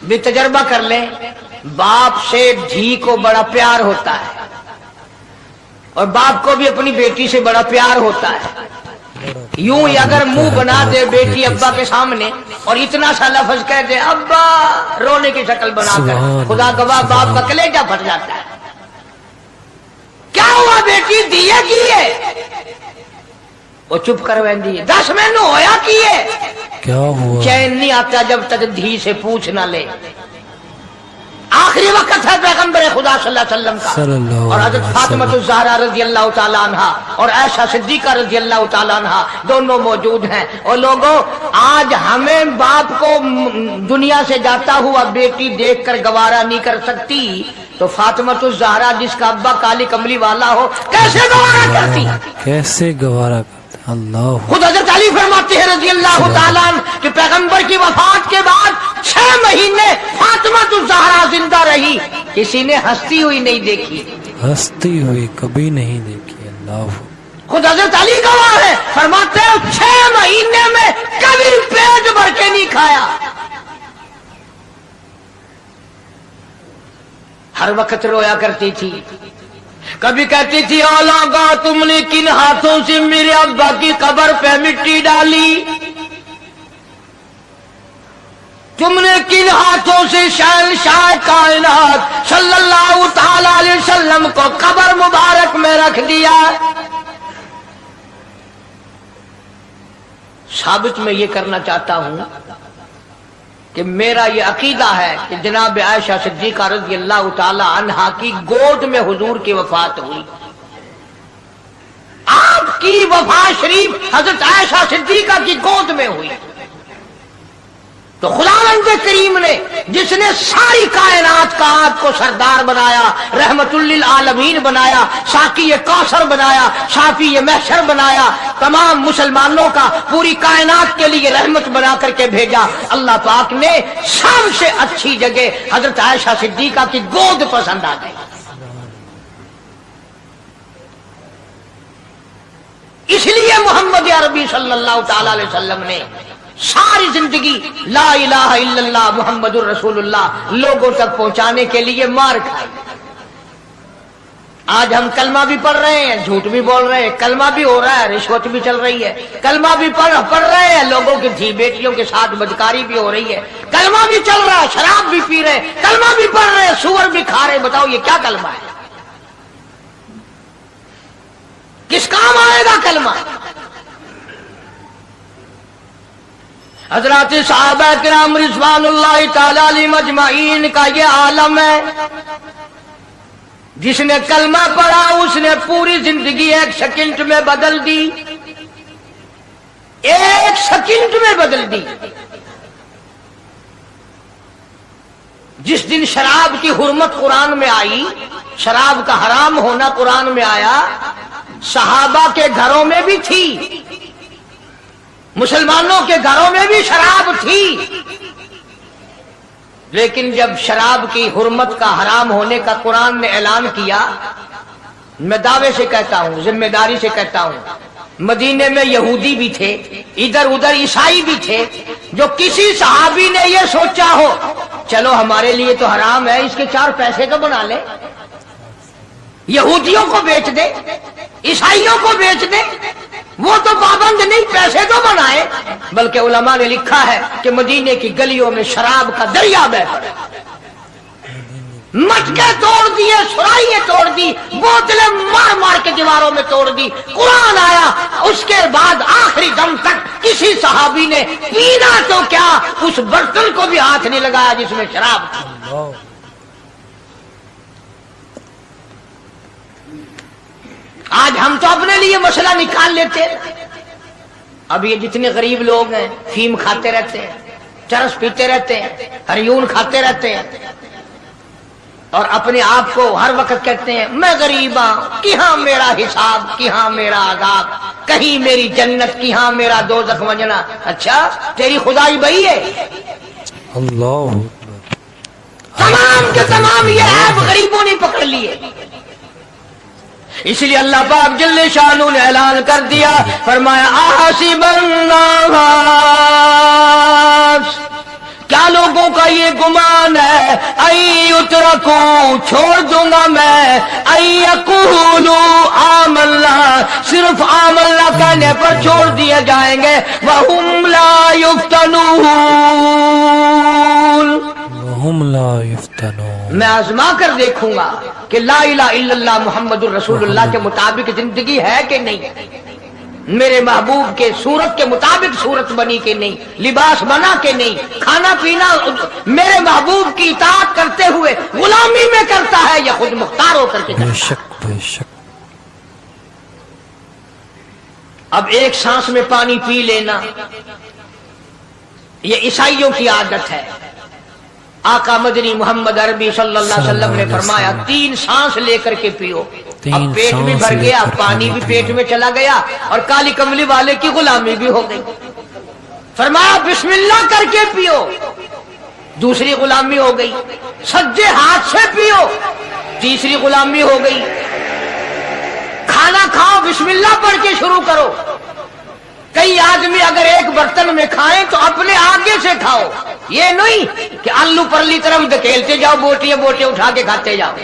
भी तजर्बा कर लें, बाप से धी को बड़ा प्यार होता है اور باپ کو بھی اپنی بیٹی سے بڑا پیار ہوتا ہے. یوں ہی اگر منہ بنا دے بیٹی ابا کے سامنے اور اتنا سا لفظ کہہ دے ابا رونے کی شکل بنا کر, خدا گواہ باپ کا کلیجہ پھٹ جاتا ہے. کیا ہوا بیٹی دیے کیے, وہ چپ کر ویندی ہے 10 مہینوں ہویا کیے, کیا ہوا؟ چین نہیں آتا جب تک دھی سے پوچھ نہ لے. آخری وقت ہے پیغمبر خدا صلی اللہ علیہ وسلم کا, اور حضرت فاطمہ الزہرا رضی اللہ تعالی عنہا اور عائشہ صدیقہ رضی اللہ تعالی عنہا دونوں موجود ہیں. اور لوگوں آج ہمیں باپ کو دنیا سے جاتا ہوا بیٹی دیکھ کر گوارا نہیں کر سکتی, تو فاطمہ الزہرا جس کا ابا کالی کملی والا ہو کیسے گوارا کرتی, کیسے گوارا کرتے. اللہ خود حضرت علی فرماتے ہیں رضی اللہ تعالیٰ عنہ کہ پیغمبر کی وفات کے بعد 6 مہینے فاطمہ الزہرا زندہ رہی, کسی نے ہنستی ہوئی نہیں دیکھی, ہنستی ہوئی کبھی نہیں دیکھی. اللہ خود حضرت علی گواہ ہے, فرماتے ہیں 6 مہینے میں کبھی پیٹ بھر کے نہیں کھایا, ہر وقت رویا کرتی تھی. کبھی کہتی تھی اولاغا تم نے کن ہاتھوں سے میرے ابا کی قبر پہ مٹی ڈالی, تم نے کن ہاتھوں سے شہنشاہ کائنات صلی اللہ تعالی علیہ وسلم کو قبر مبارک میں رکھ دیا. ثابت میں یہ کرنا چاہتا ہوں کہ میرا یہ عقیدہ ہے کہ جناب عائشہ صدیقہ رضی اللہ تعالی عنہا کی گود میں حضور کی وفات ہوئی. آپ کی وفات شریف حضرت عائشہ صدیقہ کی گود میں ہوئی. تو خداوند کریم نے جس نے ساری کائنات کا آپ کو سردار بنایا, رحمت للعالمین بنایا, ساقی کوثر بنایا, شافی محشر بنایا, تمام مسلمانوں کا پوری کائنات کے لیے رحمت بنا کر کے بھیجا, اللہ پاک نے سب سے اچھی جگہ حضرت عائشہ صدیقہ کی گود پسند آ گئی. اس لیے محمد عربی صلی اللہ تعالی علیہ وسلم نے ساری زندگی لا الہ الا اللہ محمد الرسول اللہ لوگوں تک پہنچانے کے لیے مار کھائی. آج ہم کلمہ بھی پڑھ رہے ہیں, جھوٹ بھی بول رہے ہیں, کلمہ بھی ہو رہا ہے, رشوت بھی چل رہی ہے, کلمہ بھی پڑھ رہے ہیں, لوگوں کی دھی بیٹیوں کے ساتھ بدکاری بھی ہو رہی ہے, کلمہ بھی چل رہا ہے, شراب بھی پی رہے ہیں, کلمہ بھی پڑھ رہے ہیں, سور بھی کھا رہے ہیں. بتاؤ یہ کیا کلمہ ہے, کس کام آئے گا کلمہ؟ حضرات صحابہ کرام رضوان اللہ تعالی علیہم اجمعین کا یہ عالم ہے, جس نے کلمہ پڑھا اس نے پوری زندگی 1 سیکنڈ میں بدل دی, 1 سیکنڈ میں بدل دی. جس دن شراب کی حرمت قرآن میں آئی, شراب کا حرام ہونا قرآن میں آیا, صحابہ کے گھروں میں بھی تھی, مسلمانوں کے گھروں میں بھی شراب تھی, لیکن جب شراب کی حرمت کا حرام ہونے کا قرآن نے اعلان کیا, میں دعوے سے کہتا ہوں, ذمہ داری سے کہتا ہوں, مدینے میں یہودی بھی تھے, ادھر ادھر عیسائی بھی تھے, جو کسی صحابی نے یہ سوچا ہو چلو ہمارے لیے تو حرام ہے, اس کے 4 پیسے تو بنا لے, یہودیوں کو بیچ دے, عیسائیوں کو بیچ دے, وہ تو پابند نہیں, پیسے تو بنائے. بلکہ علماء نے لکھا ہے کہ مدینے کی گلیوں میں شراب کا دریا بہہ پڑا, مٹکے توڑ دیے, سرائیاں توڑ دی, بوتلیں مار مار کے دیواروں میں توڑ دی. قرآن آیا, اس کے بعد آخری دم تک کسی صحابی نے پینا تو کیا اس برتن کو بھی ہاتھ نہیں لگایا جس میں شراب تھی. آج ہم تو اپنے لیے مسئلہ نکال لیتے, اب یہ جتنے غریب لوگ ہیں فیم کھاتے رہتے ہیں, چرس پیتے رہتے ہیں, ہریون کھاتے رہتے ہیں, اور اپنے آپ کو ہر وقت کہتے ہیں میں غریب ہوں, کہاں میرا حساب, کہاں میرا عذاب, کہیں میری جنت, کہاں میرا دوزخ وجنا. اچھا تیری خدائی بھئی ہے, اللہ تمام کے تمام یہ عیب غریبوں نے پکڑ لیے. اس لیے اللہ پاک جل شانہ نے اعلان کر دیا, فرمایا احسب الناس, کیا لوگوں کا یہ گمان ہے ان یترکوا यतरकू छोड़ दूंगा मैं अयकूलू आमल्ला, सिर्फ आमल्ला कहने पर छोड़ दिए जाएंगे। वहुम ला युफ्तनून, वहुम ला युफ्तनून। मैं आजमा कर देखूंगा कि ला इलाहा इल्लल्लाह मुहम्मदुर रसूलुल्लाह के मुताबिक जिंदगी है कि नहीं, मेरे महबूब के सूरत के मुताबिक सूरत बनी के नहीं, लिबास बना के नहीं, खाना पीना मेरे महबूब की इताअत करते हुए गुलामी में करता है या खुद मुख्तार होकर के करता है। बेशक बेशक। अब एक सांस में पानी पी लेना ये ईसाइयों की आदत है। आका मदनी मोहम्मद अरबी सल्लल्लाहु अलैहि वसल्लम ने फरमाया 3 सांस लेकर के पियो। अब पेट भी भर गया, पानी भी पेट में चला गया और काली कमली वाले की गुलामी भी हो गई। फरमाया बिस्मिल्लाह करके पियो, दूसरी गुलामी हो गई। सज्जे हाथ से पियो, तीसरी गुलामी हो गई। खाना खाओ बिस्मिल्लाह पढ़ के शुरू करो। कई आदमी अगर एक बर्तन में खाएं तो अपने आगे से खाओ, ये नहीं कि आलू परली तरफ धकेलते जाओ, बोटियां बोटियां उठा के खाते जाओ।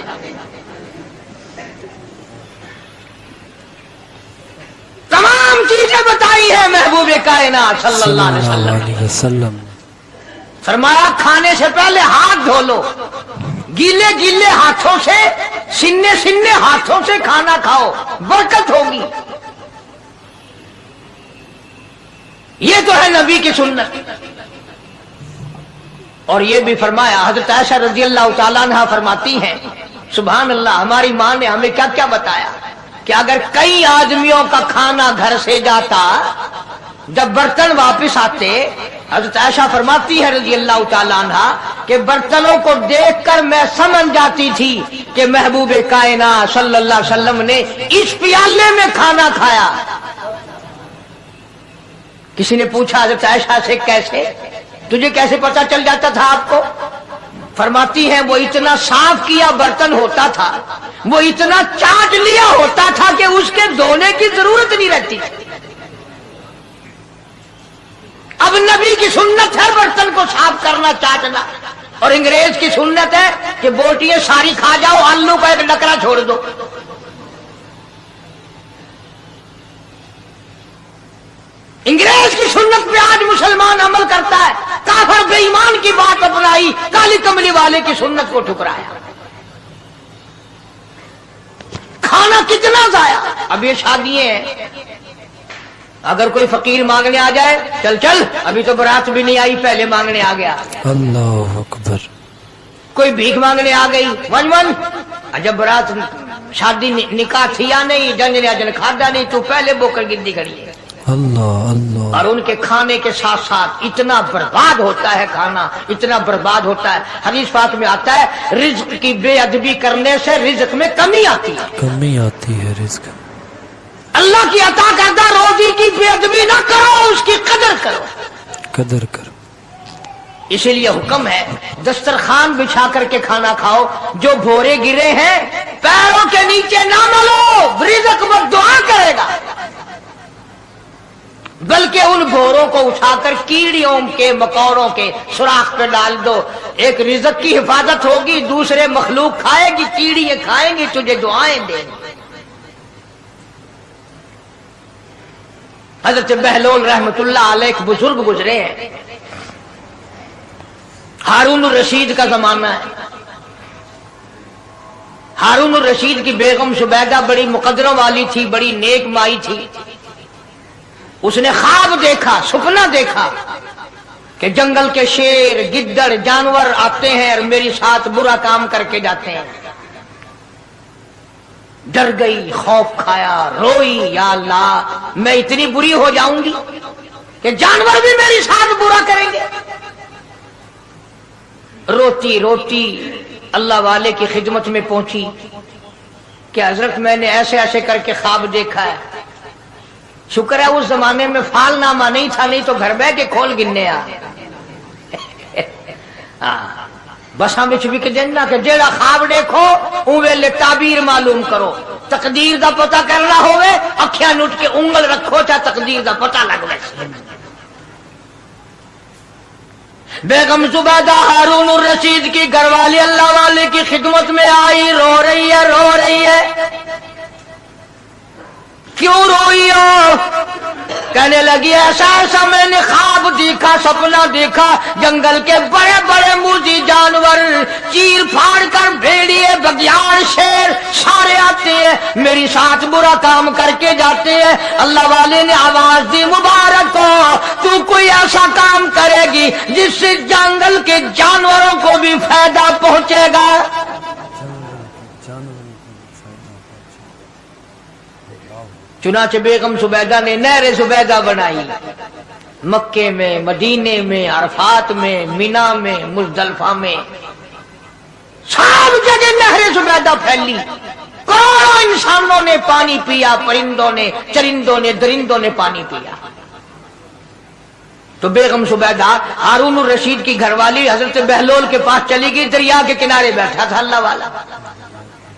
तमाम चीजें बताई है महबूब कायनात सल्लल्लाहु अलैहि वसल्लम। फरमाया खाने से पहले हाथ धो लो, गीले गीले हाथों से, सिन्ने सिन्ने हाथों से खाना खाओ, बरकत होगी। ये तो है नबी की सुन्नत। और ये भी फरमाया, हजरत आयशा रजी अल्लाह तआला अन्हा फरमाती हैं, सुभान अल्लाह, हमारी मां ने हमें क्या क्या बताया कि अगर कई आदमियों का खाना घर से जाता, जब बर्तन वापस आते, हजरत आयशा फरमाती है रजी अल्लाह तआला अन्हा कि बर्तनों को देखकर मैं समझ जाती थी कि महबूब कायनात सल्लल्लाहु अलैहि वसल्लम ने इस प्याले में खाना खाया। किसी ने पूछा हजरत आयशा से, कैसे, तुझे कैसे पता चल जाता था आपको? फरमाती है वो इतना साफ किया बर्तन होता था, वो इतना चाट लिया होता था कि उसके धोने की जरूरत नहीं रहती। अब नबी की सुन्नत है बर्तन को साफ करना, चाटना, और अंग्रेज की सुन्नत है कि बोटियां सारी खा जाओ, आलू का एक नकरा छोड़ दो। अंग्रेज की सुन्नत पे आज मुसलमान अमल करता है। काफिर बेईमान की बात अपनाई, काली कमली वाले की सुन्नत को ठुकराया। खाना कितना जाया। अब ये शादियां हैं, अगर कोई फकीर मांगने आ जाए, चल चल, अभी तो बारात भी नहीं आई, पहले मांगने आ गया। अल्लाह अकबर। कोई भीख मांगने आ गई, वन वन, जब बारात शादी निकाह थी या नहीं, जंज ने अजन खादा नहीं, तू पहले बोकर गिद्दी खड़ी है। अल्लाह अल्लाह। और उनके खाने के साथ साथ इतना बर्बाद होता है खाना, इतना बर्बाद होता है। हदीस पाक में आता है रिज्क की बेअदबी करने से रिज्क में कमी आती है, कमी आती है रिज्क। अल्लाह की अता करदा रोजी की बेअदबी ना करो, उसकी कदर करो, कदर करो। इसीलिए हुक्म है दस्तरखान बिछा करके खाना खाओ। जो भोरे गिरे हैं पैरों के नीचे ना मलो, रिज्क मत दुआ करेगा, बल्कि उन भोरों को उठाकर कीड़ियों के मकौड़ों के सुराख पे डाल दो। एक रिज़्क की हिफाजत होगी, दूसरे मखलूक खाएगी, कीड़ियां खाएंगी, तुझे दुआएं देंगी। हजरत बहलोल रहमतुल्लाह अलैह एक बुजुर्ग गुजरे हैं, हारून रशीद का जमाना है। हारून रशीद की बेगम सुबैदा बड़ी मुकद्दरों वाली थी, बड़ी नेक माई थी। उसने ख्वाब देखा, सपना देखा कि जंगल के शेर, गिद्दड़, जानवर आते हैं और मेरे साथ बुरा काम करके जाते हैं। डर गई, खौफ खाया, रोई, या अल्लाह मैं इतनी बुरी हो जाऊंगी कि जानवर भी मेरे साथ बुरा करेंगे। रोती रोती अल्लाह वाले की खिदमत में पहुंची कि हजरत मैंने ऐसे ऐसे करके ख्वाब देखा है। शुक्र है उस जमाने में फालनामा नहीं था, नहीं तो घर बह के खोल गिनने आ बसा में विक देना कि जेड़ा ख्वाब देखो उ वेले ताबीर मालूम करो। तकदीर का पता करना होवे, अखियां नुट के उंगल रखो, चाहे तकदीर का पता लग वैसे। बेगम जुबैदा हारून रशीद की घरवाली अल्लाह वाले की खिदमत में आई, रो रही है। क्यों रोई हो? कहने लगी ऐसा मैंने ख्वाब देखा, सपना देखा, जंगल के बड़े बड़े मुर्गी जानवर चीर फाड़ कर भेड़िए बघियाड़ शेर सारे आते हैं, मेरी साथ बुरा काम करके जाते हैं। अल्लाह वाले ने आवाज दी, मुबारक हो, तू कोई ऐसा काम करेगी जिससे जंगल के जानवरों को भी फायदा पहुंचेगा। चुनाचे बेगम जुबैदा ने नहरे जुबैदा बनाई, मक्के में, मदीने में, अरफात में, मीना में, मुजदलफा में, सब जगह नहरे जुबैदा फैली। करोड़ों इंसानों ने पानी पिया, परिंदों ने, चरिंदों ने, दरिंदों ने पानी पिया। तो बेगम जुबैदा हारून रशीद की घरवाली हजरत बहलोल के पास चली गई, दरिया के किनारे बैठा था अल्लाह वाला।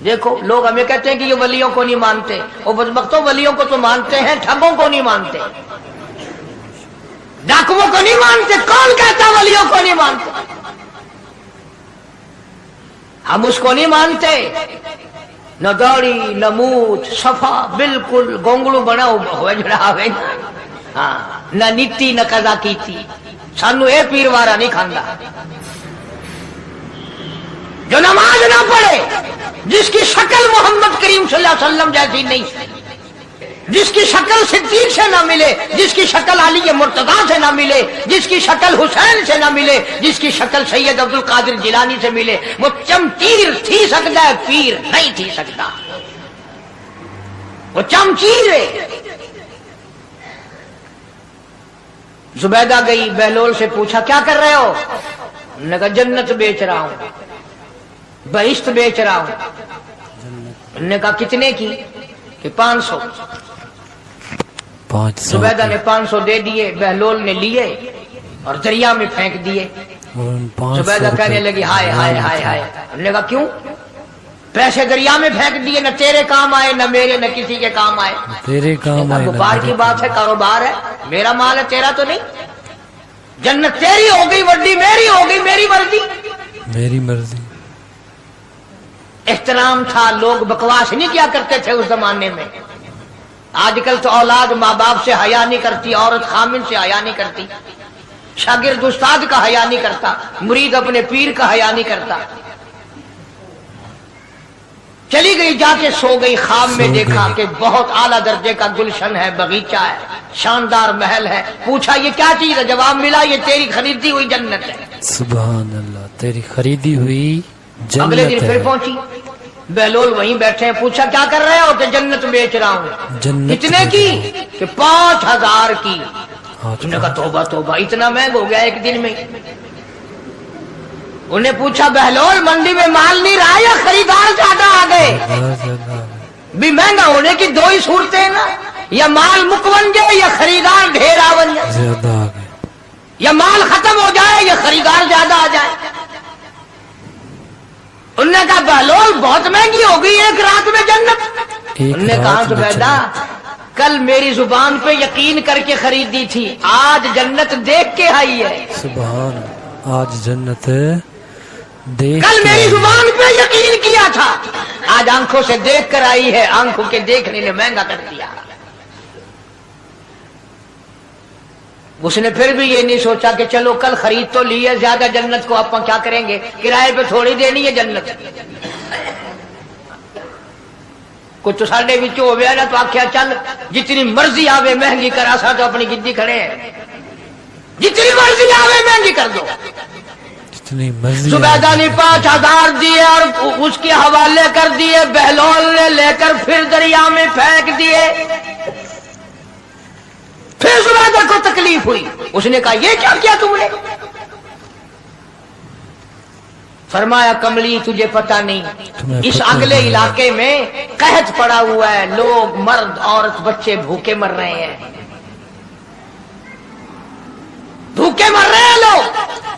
देखो लोग हमें कहते हैं कि ये वलियों को नहीं मानते, और बदबख्तों वलियों को तो मानते हैं, ठगों को नहीं मानते, डाकुओं को नहीं मानते। कौन कहता वलियों को नहीं मानते? हम उसको नहीं मानते, न दौड़ी न मूछ, सफा बिल्कुल गोंगड़ू बना हुआ जड़ा, हाँ, न नीति न कदा कीती, सानू ए पीरवारा नहीं खांदा। जो नमाज ना पढ़े, जिसकी शक्ल मोहम्मद करीम सल्लल्लाहु अलैहि वसल्लम जैसी नहीं, जिसकी शक्ल सिद्दीक से ना मिले, जिसकी शक्ल अली मुर्तजा से ना मिले, जिसकी शक्ल हुसैन से ना मिले, जिसकी शक्ल सैयद अब्दुल कादिर जिलानी से मिले, वो चमचीर थी सकता है, पीर नहीं थी सकता। वो चमचीर है। जुबैदा गई, बहलोल से पूछा क्या कर रहे हो? उन्होंने कहा जन्नत बेच रहा हूं, बहिश्त बेच रहा हूं। उन्होंने कहा कितने की? कि 500। जुबैदा ने 500 दे दिए, बहलोल ने लिए और दरिया में फेंक दिए। जुबैदा कहने लगी हाय हाय हाय हाय। उन्होंने कहा क्यों? पैसे दरिया में फेंक दिए, न तेरे काम आए, न मेरे, न किसी के काम आए। तेरे काम आए, व्यापार की बात है, कारोबार है, मेरा माल है, तेरा तो नहीं। जन्नत तेरी हो गई, वड्डी मेरी हो गई, मेरी मर्जी, मेरी मर्जी। एहतराम था, लोग बकवास नहीं किया करते थे उस जमाने में। आजकल तो औलाद माँ बाप से हया नहीं करती, औरत खामिन से हया नहीं करती, शागिर्द उस्ताद का हया नहीं करता, मुरीद अपने पीर का हया नहीं करता। चली गई, जाके सो गई, ख्वाब में देखा कि बहुत आला दर्जे का गुलशन है, बगीचा है, शानदार महल है। पूछा ये क्या चीज है? जवाब मिला ये तेरी खरीदी हुई जन्नत है। सुभान अल्लाह, तेरी खरीदी हुई जन्नत। अगले दिन फिर पहुंची, बहलोल वहीं बैठे हैं। पूछा क्या कर रहे हो? कि जन्नत बेच रहा हूँ। कितने की? कि 5000 की। उन्होंने कहा तौबा तौबा, इतना महंगा हो गया एक दिन में। उन्हें पूछा बहलोल मंडी में माल नहीं रहा या खरीदार ज्यादा आ गए? भी महंगा होने की दो ही सूरतें हैं ना, या माल मुक बन जाए या खरीदार ढेर आ बन जाए, ज्यादा आ गए, या माल खत्म हो जाए या खरीदार ज्यादा आ जाए। उन्होंने कहा बहलोल बहुत महंगी हो गई एक रात में जन्नत। उन्होंने कहा जुबैदा कल मेरी जुबान पे यकीन करके खरीदी थी, आज जन्नत देख के आई है। सुभान, आज जन्नत देख, कल मेरी जुबान पे यकीन किया था, आज आंखों से देख कर आई है। आंखों के देखने ने महंगा कर दिया। उसने फिर भी ये नहीं सोचा कि चलो कल खरीद तो ली है, ज्यादा जन्नत को आप क्या करेंगे, किराए पे थोड़ी देनी है जन्नत। कुछ तो साढ़े बिच हो गया ना, तो आख्या चल जितनी मर्जी आवे महंगी करा, सा तो अपनी गिद्दी खड़े हैं, जितनी मर्जी आवे महंगी कर दो। जितनी मर्जी। जुबैदा ने 5000 दिए और उसके हवाले कर दिए। बहलोल ने लेकर फिर दरिया में फेंक दिए। फिर जुबैदा को तकलीफ हुई, उसने कहा ये क्या किया तुमने? फरमाया कमली तुझे पता नहीं, इस अगले इलाके में कहत पड़ा हुआ है, लोग मर्द औरत बच्चे भूखे मर रहे हैं, भूखे मर रहे हैं लोग,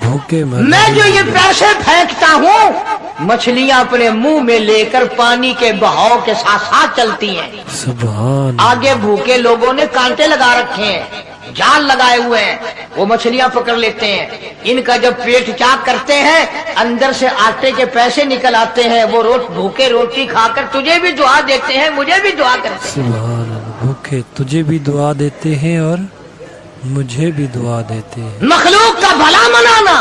भूखे मर। मैं जो ये पैसे फेंकता हूँ, मछलियां अपने मुंह में लेकर पानी के बहाव के साथ साथ चलती हैं। सुभान। आगे भूखे लोगों ने कांटे लगा रखे हैं, जाल लगाए हुए हैं, वो मछलियां पकड़ लेते हैं। इनका जब पेट चाक करते हैं, अंदर से आटे के पैसे निकल आते हैं। वो भूखे रोटी खाकर तुझे भी दुआ देते हैं, मुझे भी दुआ करते हैं। सुभान अल्लाह। भूखे तुझे भी दुआ देते हैं और मुझे भी दुआ देते हैं। मखलूक का भला मनाना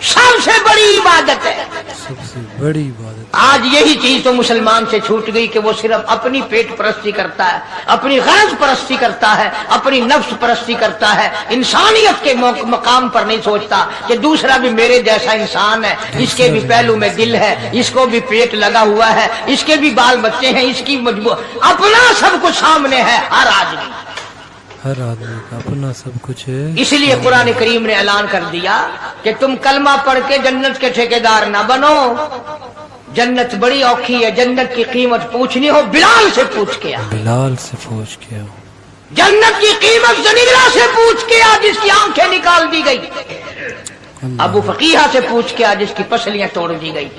सबसे बड़ी इबादत है। सबसे बड़ी इबादत। आज यही चीज तो मुसलमान से छूट गई कि वो सिर्फ अपनी पेट परस्ती करता है, अपनी गरज परस्ती करता है, अपनी नफ्स परस्ती करता है। इंसानियत के मकाम पर नहीं सोचता कि दूसरा भी मेरे जैसा इंसान है, इसके भी पहलू में दिल है, इसको भी पेट लगा हुआ है, इसके भी बाल बच्चे हैं, इसकी मजबूर अपना सब कुछ सामने है। हर आदमी का अपना सब कुछ है। इसलिए कुरान करीम ने ऐलान कर दिया कि तुम कलमा पढ़ के जन्नत के ठेकेदार ना बनो। जन्नत बड़ी औखी है, जन्नत की कीमत पूछनी हो बिलाल से पूछ के आओ। बिलाल से पूछ के आओ। जन्नत की कीमत जनीरा से पूछ के आ, जिसकी आंखें निकाल दी गई। अबू फकीहा से पूछ के आ, जिसकी पसलियां तोड़ दी गई।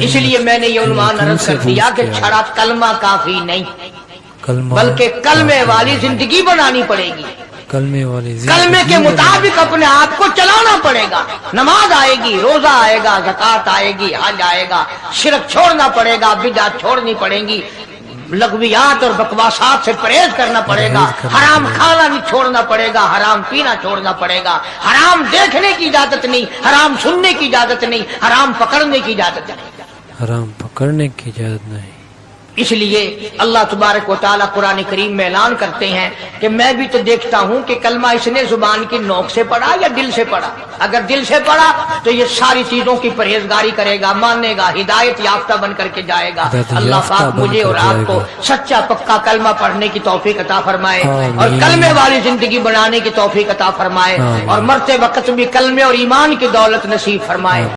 इसलिए मैंने ये उन्वान अर्ज कर दिया कि छड़ा कलमा काफी नहीं, बल्कि कलमे वाली जिंदगी बनानी पड़ेगी। कलमे के मुताबिक अपने आप को चलाना पड़ेगा। नमाज आएगी, रोजा आएगा, ज़कात आएगी, हज आएगा। शिरक छोड़ना पड़ेगा, बिदअत छोड़नी पड़ेगी, लग़वियात और बकवासात से परहेज करना पड़ेगा। हराम खाना भी छोड़ना पड़ेगा, हराम पीना छोड़ना पड़ेगा। हराम देखने की इजाजत नहीं, हराम सुनने की इजाजत नहीं, हराम पकड़ने की इजाजत नहीं। हराम पकड़ने की इजाजत नहीं। इसलिए अल्लाह तबारक व तआला कुरान करीम में ऐलान करते हैं कि मैं भी तो देखता हूं कि कलमा इसने जुबान की नोक से पढ़ा या दिल से पढ़ा। अगर दिल से पढ़ा तो ये सारी चीजों की परहेजगारी करेगा, मानेगा, हिदायत याफ्ता बन करके जाएगा। अल्लाह पाक मुझे और आपको सच्चा पक्का कलमा पढ़ने की तौफीक अता फरमाए और कलमे वाली जिंदगी बनाने की तौफीक अता फरमाए और मरते वक्त भी कलमे और ईमान की दौलत नसीब फरमाए।